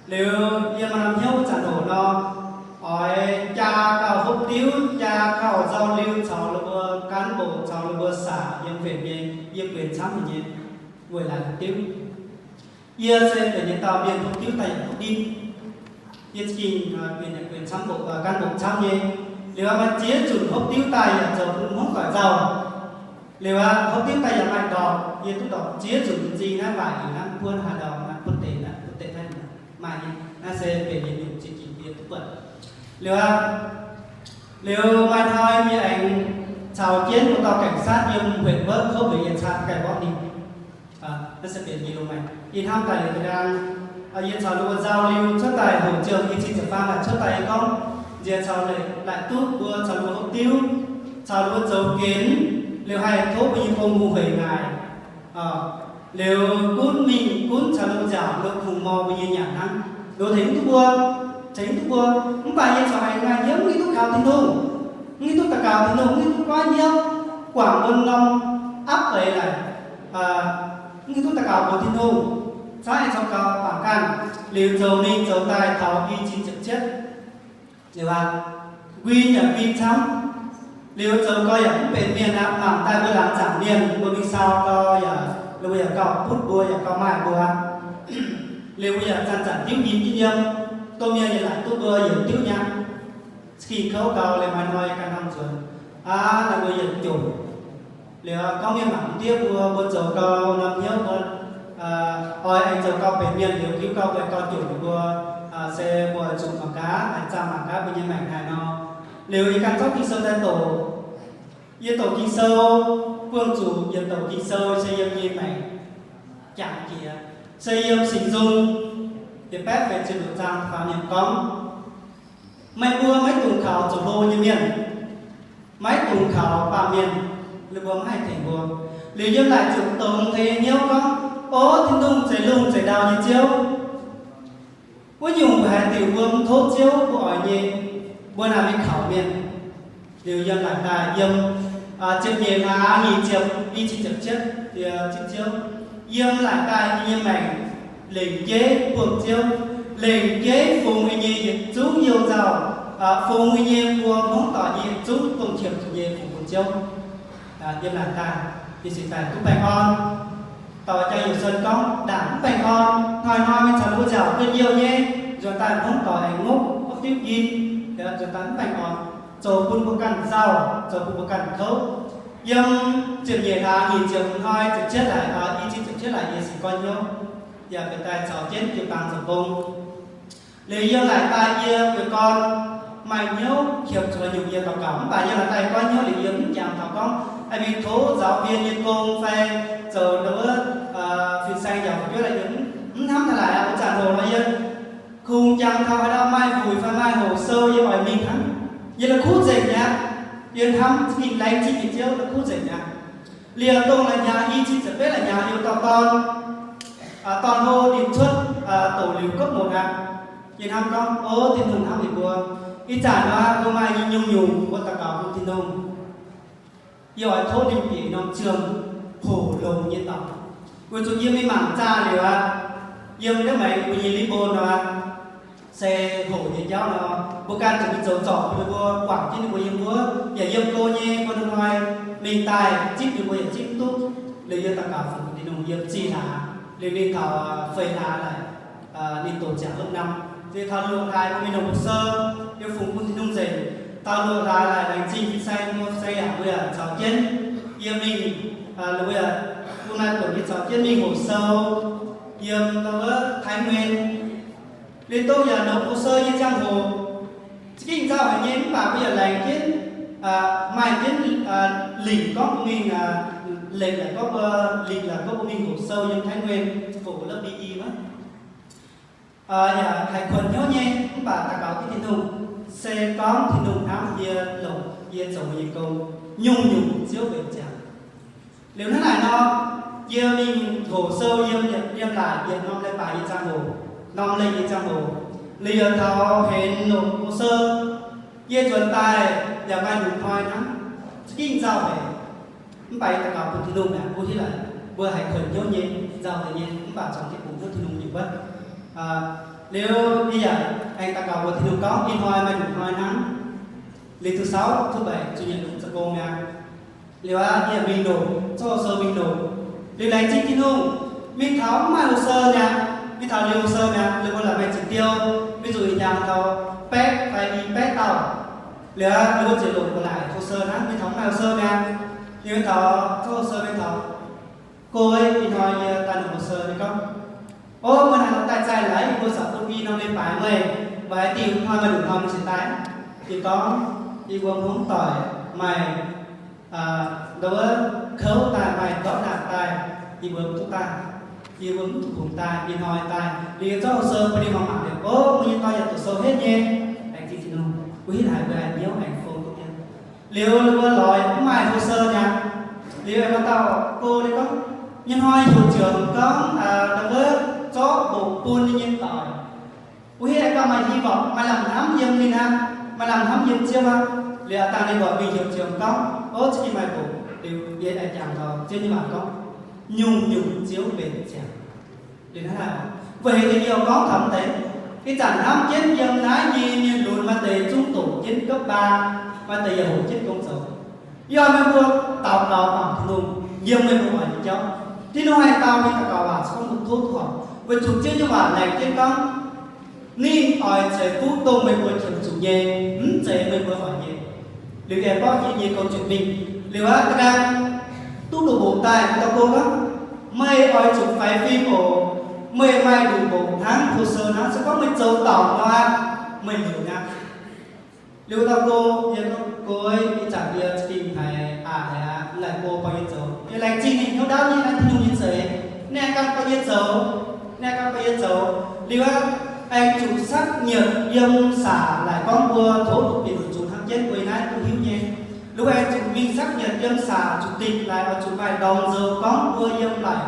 nếu giờ mà nằm hiếu trả nổ nó hỏi cha cầu hút tiếu cha cầu giao lưu cháu là bữa cán bộ cháu là bữa xã dân viện về quyền sáng thì nhiên vừa là tiếu giờ sẽ phải nhận tạo biên hút tiếu tài hút đi giờ chỉ quyền sáng bộ cán bộ cháu như liệu mà chia chuẩn hốc tiêu tài là giờ cũng hốc cả giàu liệu hốc tiêu tài là mạnh đỏ như tôi đọc chia chuẩn gì nó vài thì nó quân hà đầu nó quân tệ thay mà nó sẽ về những dụng chỉ việcทุกvật liệu mà thôi như anh chào chiến của tàu cảnh sát nhưng huyện vớt không bị yên sát cái bọn đi nó sẽ biến gì luôn mày in ham tài thì đang yên chào luôn giao lưu trước tài hỗ trợ in chỉ pha là trước tài không giờ sau này lại tốt vừa sau vừa hốc tiêu sau vừa dấu kiến liệu hay thốt bao nhiêu công vụ về ngài liệu cún mình cún sau vừa giảm được phùng mò bao nhiêu nhà năng đồ thính tu vừa không phải như sau này ngài nhớ nghĩ tốt cao thiên thu nghĩ tốt cả cao thiên thu nghĩ tốt quá nhiều quảng ơn long áp ấy lại nghĩ tốt cả cao của thiên thu sai sau cao bảng can liệu dầu ninh dầu tài thảo ghi chín chậm chết liệu quy nhận vi chấm liệu dầu coiอย่างเป็นเมียนะหมั่งใต้เวลาจากเมียนบริษัทก็อย่าเราอย่าเก่าพูดบัวอย่าเก่าไม้บัวliệuอย่าจันจันติ้วยินที่เดียวตัวเมียอย่าหลังตัวบัวอย่าติ้วยังขี่เขาเก่าเลยมาหน่อยการทำสวนlà người nhận chủ liệu có miền mảng tiếpบัวdầu ก่าnằm nhớบัวôi anh dầu ก่าเป็นเมียนliệu cứuเก่าเป็นcon chủบัวsẽ bùa chụp bằng cá, anh chăm bằng cá bên nhân mảnh này nó nếu như căn chóc kinh sâu ra tổ yên tổ kinh sâu phương chủ yên tổ kinh sâu xây dựng nhân mảnh chẳng kìa xây dựng sinh dung thì phép về trình độ trang vào niệm cống máy bùa máy tùng khảo chủ lô như miền máy tùng khảo vào miền lưu bùa hai thành bùa nếu như lại chụp tùng thì nhiều không ố thiên đung sẽ lung sẽ đào như chiếu có dùng về tiểu vương thốt chiếu của hỏi gì bữa nào mình khảo miền điều dân lại là dân chụp nhẹ là nhìn chụp đi chỉ chụp chết thì chụp chiếu dân lại ta như mảnh lệnh chế buộc chiếu lệnh chế phùng như gì chú nhiều giàu phùng như buông không tỏ gì chú tùng chiếm chủ như phùng chiếu dân lại ta thì sẽ phải cũng bài con tỏ cho nhiều sơn công đảm bài con nói mình trả lúa giàu hơn nhiều nhé rồi ta không tỏ ảnh ngốc không tiếp in rồi ta bài con rồi cũng có cần giàu rồi cũng có cần khấu nhưng chuyện gì là nhìn trường thôi trực chết lại ý chí trực chết lại gì coi nhau giờ người ta cháu chết thì bằng sự vùng lý do lại ta yêu với con mày nhớ hiểu cho nhiều việc cảm cảm và như là tay con nhớ lý do chẳng thảo con ai bị thố giáo viên như công phê rồi nữa phiên sang dòng với lại những thăm lại là một tràn hồ nói dân khung chẳng thao hay đâu mai vùi phải mai hồ sơ như mọi mình thắng như là khu dịch nha yên thăm nhìn lấy chỉ chiếu là khu dịch nha liền tông là nhà y chỉ biết là nhà yêu toàn toàn hô điểm xuất tổ liều cấp 1 nhìn ham con ô thiên hùng ham thì bùa ít trả nó không ai nhung nhung của tất cả con thiên hùng giỏi thốt điểm kỹ nông trường hổ lồng như tàu của chúng yêu mấy mảng cha liều yêu cái mấy của nhìn lý bồn nó xe hổ như cháu nó bố can chuẩn bị dấu trọ với bố quảng trên của yêu bố nhà yêu cô nhé con đông hoài mình tài chip như bố nhà chip tốt lấy yêu tất cả phần của thiên hùng yêu chi hả lên đi thảo phơi thả lại đi tổ chức lớp 5 thì thảo luận lại của mình đồng hồ sơ yêu phụng quân thiên dày thảo luận lại đánh chi phi say mua say bây giờ cháu chiến yêu mình là bây giờ hôm nay của cái cháu chiến mình hồ sơ yêu nó thái nguyên lên tôi giờ nộp hồ sơ như trang hồ cái gì sao phải nhém và bây giờ là cái mai cái link có của mình lệnh là có link là có của mình hồ sơ như thái nguyên phụ lớp BE mất nhà thầy quần nhớ nhé và ta có cái thiên hùng xe có thiên hùng áo kia lồng kia chồng gì câu nhung chiếu về chả nếu thế này nó kia mình hồ sơ yêu lại việc non lên bài như trang hồ non lên như trang hồ liền thao hẹn nộp hồ sơ kia chuẩn tài nhà mai đủ thôi lắm kinh sao vậy bài ta có của thiên hùng này cô thấy là vừa hãy quần nhớ nhé giàu tự nhiên bảo trong cái cùng thiên hùng nhiều quá nếu bây giờ anh ta cầu thì được có in hoa mình hoa nắng lịch thứ 6 thứ 7 chủ nhật đúng sẽ cô nha liệu bây giờ mình đổ cho hồ sơ mình đổ liệu này chính tin không mình tháo mai hồ sơ nha mình tháo liều hồ sơ nha liệu là mình chỉ tiêu ví dụ nhà tháo pet phải đi pet tàu liệu chỉ đổ còn lại hồ sơ đó mình tháo mai hồ sơ nha liệu tháo cho hồ sơ mình tháo cô ấy in hoa ta được hồ sơ đấy không ô mà nó tại sai lấy cô sợ tôi ghi nó lên bài mày và tìm hoa mà đủ hoa mình sẽ tái thì có đi quân hướng tỏi mày đó khấu tài mày đó là tài đi bướm chúng ta đi bướm thuộc cùng tài đi hỏi tài đi cho hồ sơ đi mà mặc được ô mình to nhận hồ sơ hết nhé anh chị xin không quý lại về anh nhớ anh phone tốt nhất liều lòi mày hồ sơ nha liều em tao cô đi có nhân hoa hiệu trưởng có đó cho bộ buôn đi nhân tỏi ui hay có mày hy vọng mày làm thám dân đi ha mày làm thám dân chưa mà liệu ta nên gọi mình hiệu trường có ố chứ mày bộ đều vậy đại chàng thờ chưa như mà có nhung chiếu bền chàng để nó là vậy thì nhiều có thẩm tế cái chẳng thám chiến dân thái nhi miền lùn mà tề trung tổ chiến cấp 3 mà tề hồ chiến công sở do mấy vua tàu đào bằng thì luôn nhiều mấy vua hỏi cháu thì nó hay tao đi tàu bảo không được thuốc hoặc với chủ chiến như bản này trên con nên hỏi sẽ phú tô mấy buổi trường chủ nhé sẽ mấy buổi hỏi nhé liệu em có gì câu chuyện mình liệu á ta đang tu đủ bộ tài tao cô đó mày hỏi chụp phải phim của mày đủ bộ tháng hồ sơ nó sẽ có mấy dấu tỏ nó mày hiểu nha liệu tao cô ấy đi trả bia tìm thầy lại cô có yên dấu như là chi thì nó đau như là thiên nhiên giới nè con có yên dấu liệu anh chủ sắc nhiệt yêm xả lại con vua thố một biển chủ thắng chết quấy nát cũng hiếu nhé lúc anh chủ minh sắc nhiệt yêm xả chủ tịch lại ở chủ bài đồng giờ con vua yêm lại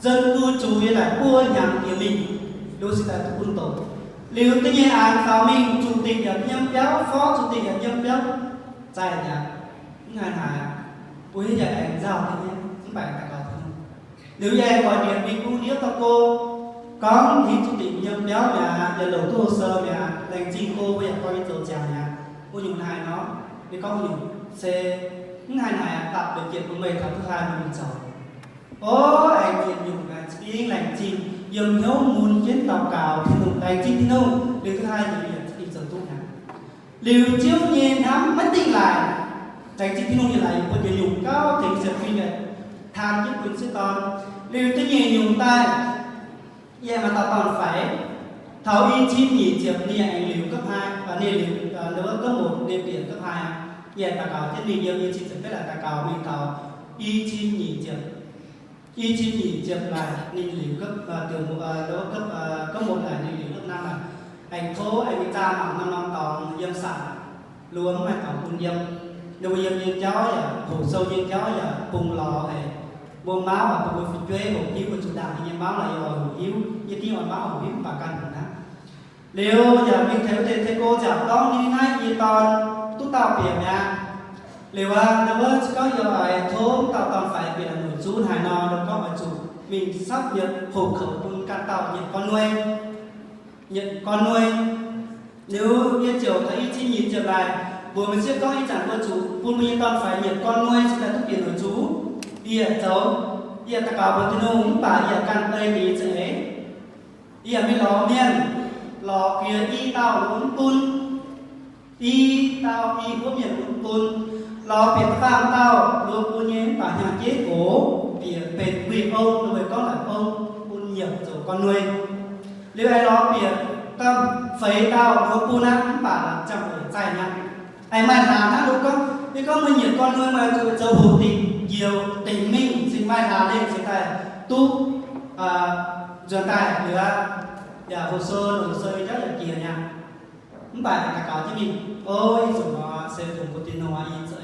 dân cư chủ như lại vua nhàng địa mình lúc sẽ là quân tổ liệu tự nhiên án pháo mình chủ tịch nhật nhâm béo phó chủ tịch nhật nhâm béo dài nhá ngàn hải ui giờ anh giao thế nhé không phải là có nếu như em gọi điện mình cũng nhớ tao cô có thì chủ tịch nhâm béo nhà giờ đầu thu hồ sơ nhà lành chính cô bây giờ coi cái tổ chàng nhà cô dùng hai nó vì có dùng xe những hai này tạo điều kiện của mình tháng thứ 2 mình giàu ô anh chuyện dùng là chỉ lành chính dùng nhớ muốn chiến tàu cào thì dùng lành chính thì đâu điều thứ hai thì đi giờ tốt nhà liều chiếu nhìn nắm mất tin lại lành chính thì đâu như lại có thể dùng cao thì sẽ phi này tham những quyền sẽ toàn liều tự nhiên dùng tay vậy mà tao còn phải tháo y chín nhị chiếc nia anh liều cấp 2 và nia liều nữa cấp 1 nia điểm cấp 2 vậy ta cáo trên mình nhiều y chín sẽ là ta cáo mình tháo y chín nhị chiếc là nia liều cấp từ nữa cấp 1 là nia liều cấp 5 là anh thố anh ta bằng 5 năm tòng yêm sản luôn mà tòng quân yêm nếu bây giờ nhiên chó giờ hồ sâu nhiên chó giờ bùng lò này buông máu và bùng phi chuế hồ hiếu của chủ đạo thì nhiên máu là hồ hiếu như tiếng gọi máu hồ hiếu và căn hẳn đó nếu giờ mình thấy thầy cô chẳng đó như ngay như toàn tút tao biển nha liệu nếu có giờ ai thốn tao toàn phải bị là nổi chú hải nò được có mà chủ mình sắp nhận hộ khẩu bùng căn tàu nhận con nuôi nếu như chiều thấy chỉ nhìn trở lại vừa mới chưa có ý chẳng của chú buôn mình toàn phải nhận con nuôi sẽ là thúc tiền của chú đi cháu đi ta cáo với tên ông bà đi căn tây bị dễ đi mới lò miên lò kia y tao muốn bún y tao y của miền muốn bún lò biệt phàm tao luôn bún nhé bà nhà chế cổ biệt biệt quỳ ông rồi con là ông bún nhập rồi con nuôi nếu ai lò biệt tâm phấy tao luôn bún á bà là chẳng phải dài nhăn ai mai làm á lúc có mới nhiệt con nuôi mà châu hồ tình nhiều tình minh xin mai làm lên sẽ tài tu dần tài nữa giờ hồ sơ rất là kia nha không phải là có chứ mình ôi rồi nó sẽ dùng của tiền nó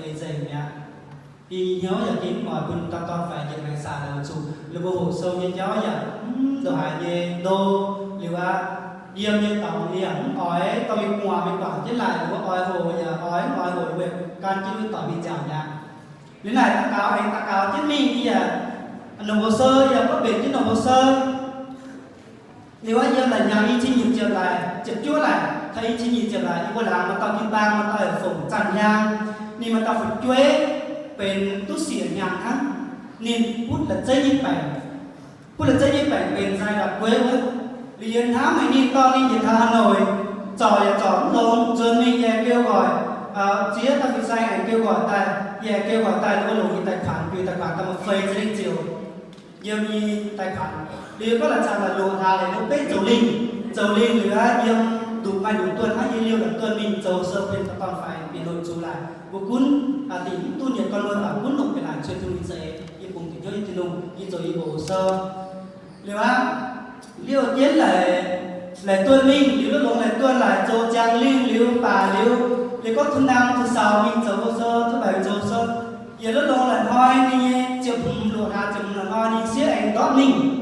in dày nha đi nhớ giờ kiếm mọi quân ta toàn phải dừng ngày xả là chủ là bộ hồ sơ như gió giờ đồ hải về đô liệu điềm như tàu đi ẩn ói tao bị ngoài bị quản chết lại của ói hồ giờ ói hồ về can chỉ tao bị chảo nha đến này ta cáo chết mình bây giờ nộp hồ sơ giờ có biệt chứ nộp hồ sơ nếu anh em là nhà y chi nhịp trở lại chụp chúa lại thấy chi nhịp trở lại đi qua làng mà tao đi bang mà tao ở phòng tràn nhang nên mà tao phải chuếเป็นตู้เสียงอย่างนั้นนินพูดละเจ๊ยิ่งแปลงเป็นใจดับเว้ยเรียนท้าไม่นินตอนนี้อย่าทาหน่อยจ่อยจ่อลงจนมีแย่kêu gọiเจี๊ยบta bị sai ảnh kêu gọi tàiแย่kêu gọi tài nó lồng tài khoản vì tài khoản ta một phê cho đến chiều nhiều như tài khoản điều có là chàng là lộ thà để lúc tết dầu linh nữa nhiều đủ mai đủ tuần hay như liêu là tuần mình dầu sơ bên toàn phải bị nội chú lại vô cún tính tu nhiệt con luôn và cún nộp cái lại chuyện thương mình dễ như cùng thì cho như tiền nông như rồi hồ sơ liêu tiến lại tuần linh liêu lúc lại tuần lại dầu trang linh liêu bà liêu có thứ năm thứ sáu mình dầu hồ sơ thứ bảy dầu sơ giờ lúc đó là thôi đi chụp lộ thà chụp là thôi đi xếp ảnh đó mình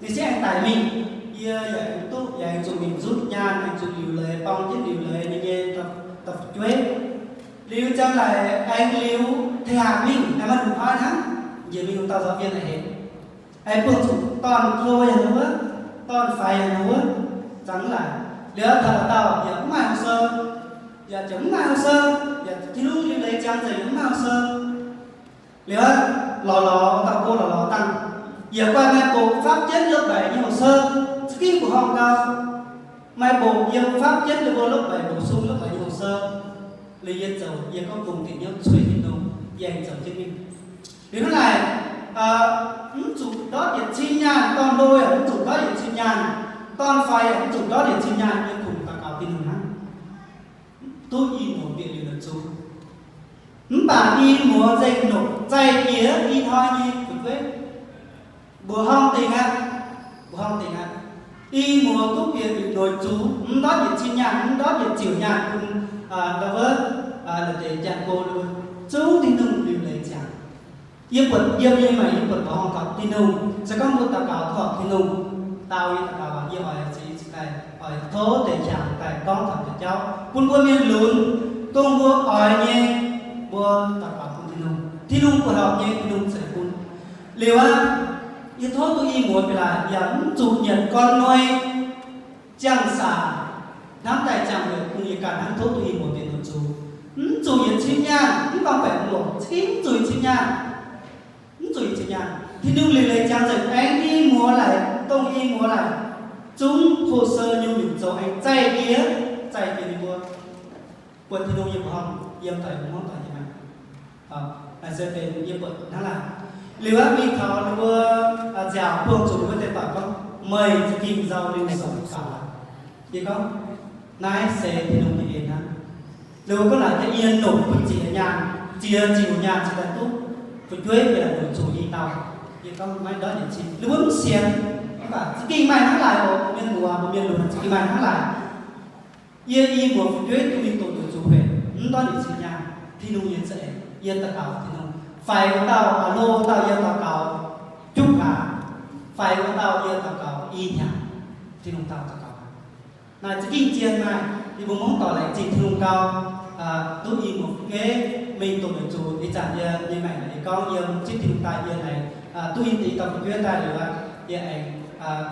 thì xếp ảnh tải mình giờ anh tu giờ anh dùng mình rút nhan anh dùng liều lệ bong chứ liều lệ đi nghe tập chuế liều cho lại anh liều thầy hàng mình em ăn được hai tháng giờ mình cũng tao giáo viên này hết anh buông xuống toàn thôi nữa toàn phải nữa chẳng là nếu thằng tao giờ cũng mai hồ sơ giờ chấm mai hồ sơ giờ thì lúc liều lệ trang gì cũng mai hồ sơ nếu lò tao cô lò tăng giờ qua mai bộ pháp chết lớp 7 như hồ sơ skill của họ cao mai bộ nhiều pháp chất được vô lớp 7 bổ sung lớp 7 hồ sơ lấy dân giàu giờ có cùng thì nhớ suy nghĩ đúng dành giàu trên mình đến lúc này chủ đó điện chi nhàn toàn đôi ở chủ đó điện chi nhàn toàn phải ở chủ đó điện chi nhàn nhưng cùng cả cáo tin hẳn tôi in một việc điều là chú bà in múa dây nổ dây kia in thôi như quên bữa hông tình á y mùa tốt biệt bị nổi chú đó điện chi nhàn đó điện chiều nhàn cùng đó với là để chàng cô luôn chú tin nung điều lấy chàng yêu quật yêu như mày yêu quật bảo hong cọp tin nung sẽ có một tàu cáo thọ tin nung tao y tàu cáo yêu hỏi chỉ này hỏi thố để chàng tại con thằng cho cháu quân quân miền lún công vua hỏi nhé vua tàu cáo tin nung của họ nhé tin nung sẽ quân liều á yêu thố tôi y muốn là dẫn chủ nhật con nuôi chẳng xả nắm tay chẳng được cùng như cả hắn thố tôi y muốn tiền của chủ nhật chín nha cũng không phải một chín rồi chín nha thì đừng lì chẳng rằng anh y múa lại tông y múa lại chúng hồ sơ như mình cho anh chạy kia đi mua quân thì đâu như không yếm tại cũng không tại như này là sẽเป็นyếm bật đó là liệu áp mình thọ là vừa dẻo phương chủ với tên tỏi không mời kim rau lên sống cả thì không nãy sẽ thì đồng ý na nếu có là cái yên nổ của chị ở nhà chia chịu nhà chỉ là tốt phải thuế về là được chủ ý tàu thì không mấy đó để chị nếu muốn xiên các bạn kinh mai nó lại ở miền mùa một miền lùn kinh mai nó lại yên y một thuế thì mình tổ được chủ về đó để chị nhà thì nung yên sẽ yên ta cầu thì nung phải của tao à lô tao yên ta cầu chúc cả phải của tao yên ta cầu y nhá thì nung tao ta cầu này chỉ kinh chiên này thì bố muốn tỏ lại chỉ thì nung cao tôi y một cái mình tụi mình chủ đi chẳng như này thì có nhiều chiếc thì nung tai yên này tôi yên tí tao phải quyết ta được yên này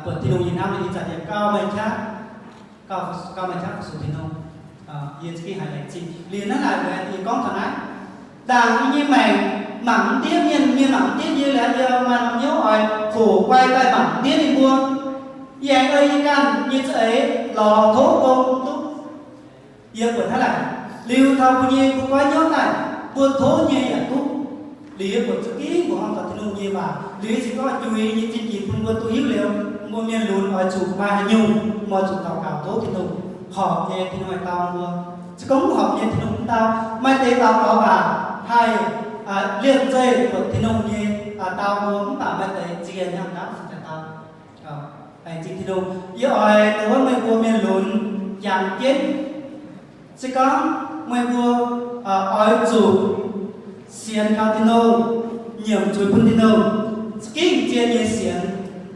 của thì nung yên nam thì chẳng như cao mình khác cao mình khác của số thì nung yên cái hải này chỉ liền nó lại về thì con thằng ấy đàng như mày mảng tiếp như mảng tiếp như là giờ mà nó nhớ hỏi khổ quay tay mảng tiếp đi buông yên ơi căn như thế lò thố công túc yên của nó lại lưu thao bao nhiêu cũng quay nhớ này buôn thố như là túc lý của chữ ký của họ thì nung như vào lý chỉ có chú ý như chương trình buôn tôi hiếu liệu mua miền lùn ở chủ mà nhung mà chủ tàu cào thố thì nung họp nhẹ thì ngoài tao mua chứ không họp nhẹ thì nung tao mai tế tao có bà hay liên dây của thì nung như tao muốn bảo mai tế chỉ là nhằm đáp cho tao anh chị thì nung với rồi nếu mình mua miền lùn giảm chết sẽ có mình mua ở chủ xiên cao thì nung nhiều chuối phun thì nung kinh chia như xiên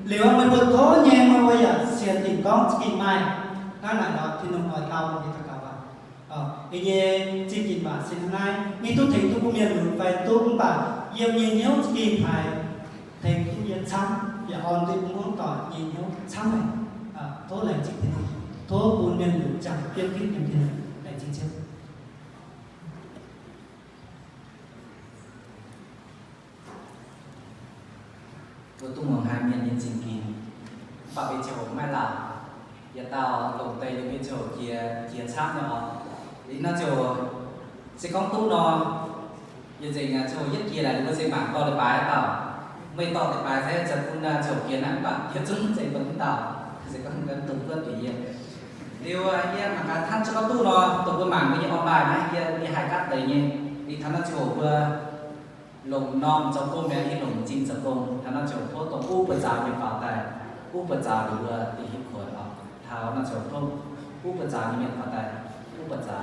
nếu mình mua thố nhẹ mà bây giờ xiên thì có kinh mai cái này đó thì nông nói cao thì tất cả bạn cái gì chương trình bạn xin hôm nay mi tôi thấy tôi cũng nhận được về tôi cũng bảo nhiều nhớ kỳ phải thầy cũng nhận xong và on tôi cũng muốn tỏ nhớ xong này thôi là chương trình thôi cũng nhận được chẳng tiên kết như thế này là chương trình tôi tung bằng hai miền nhân trình kỳ bảo vệ chiều mai là giờ tao lồng tay được cái chỗ kia sát nữa thì nó chỗ sẽ có tú nó giờ gì là chỗ nhất kia là nó sẽ bảng to được bài tao mày to được bài thế chật cũng là chỗ kia nặng bạn kia chúng sẽ vẫn tao sẽ có một cái tụng rất tự nhiên điều anh em mà cả thắt cho nó tú nó tụng cái mảng với những con bài này kia đi hai cắt đấy nhỉ đi thằng nó chỗ vừa lồng non trong cô mẹ đi lồng chim trong cô thằng nó chỗ phố tụng u bờ già như vào tay u bờ già được đi hít khởi tháo nó chỗ không u bờ già như miệng vào tay u bờ già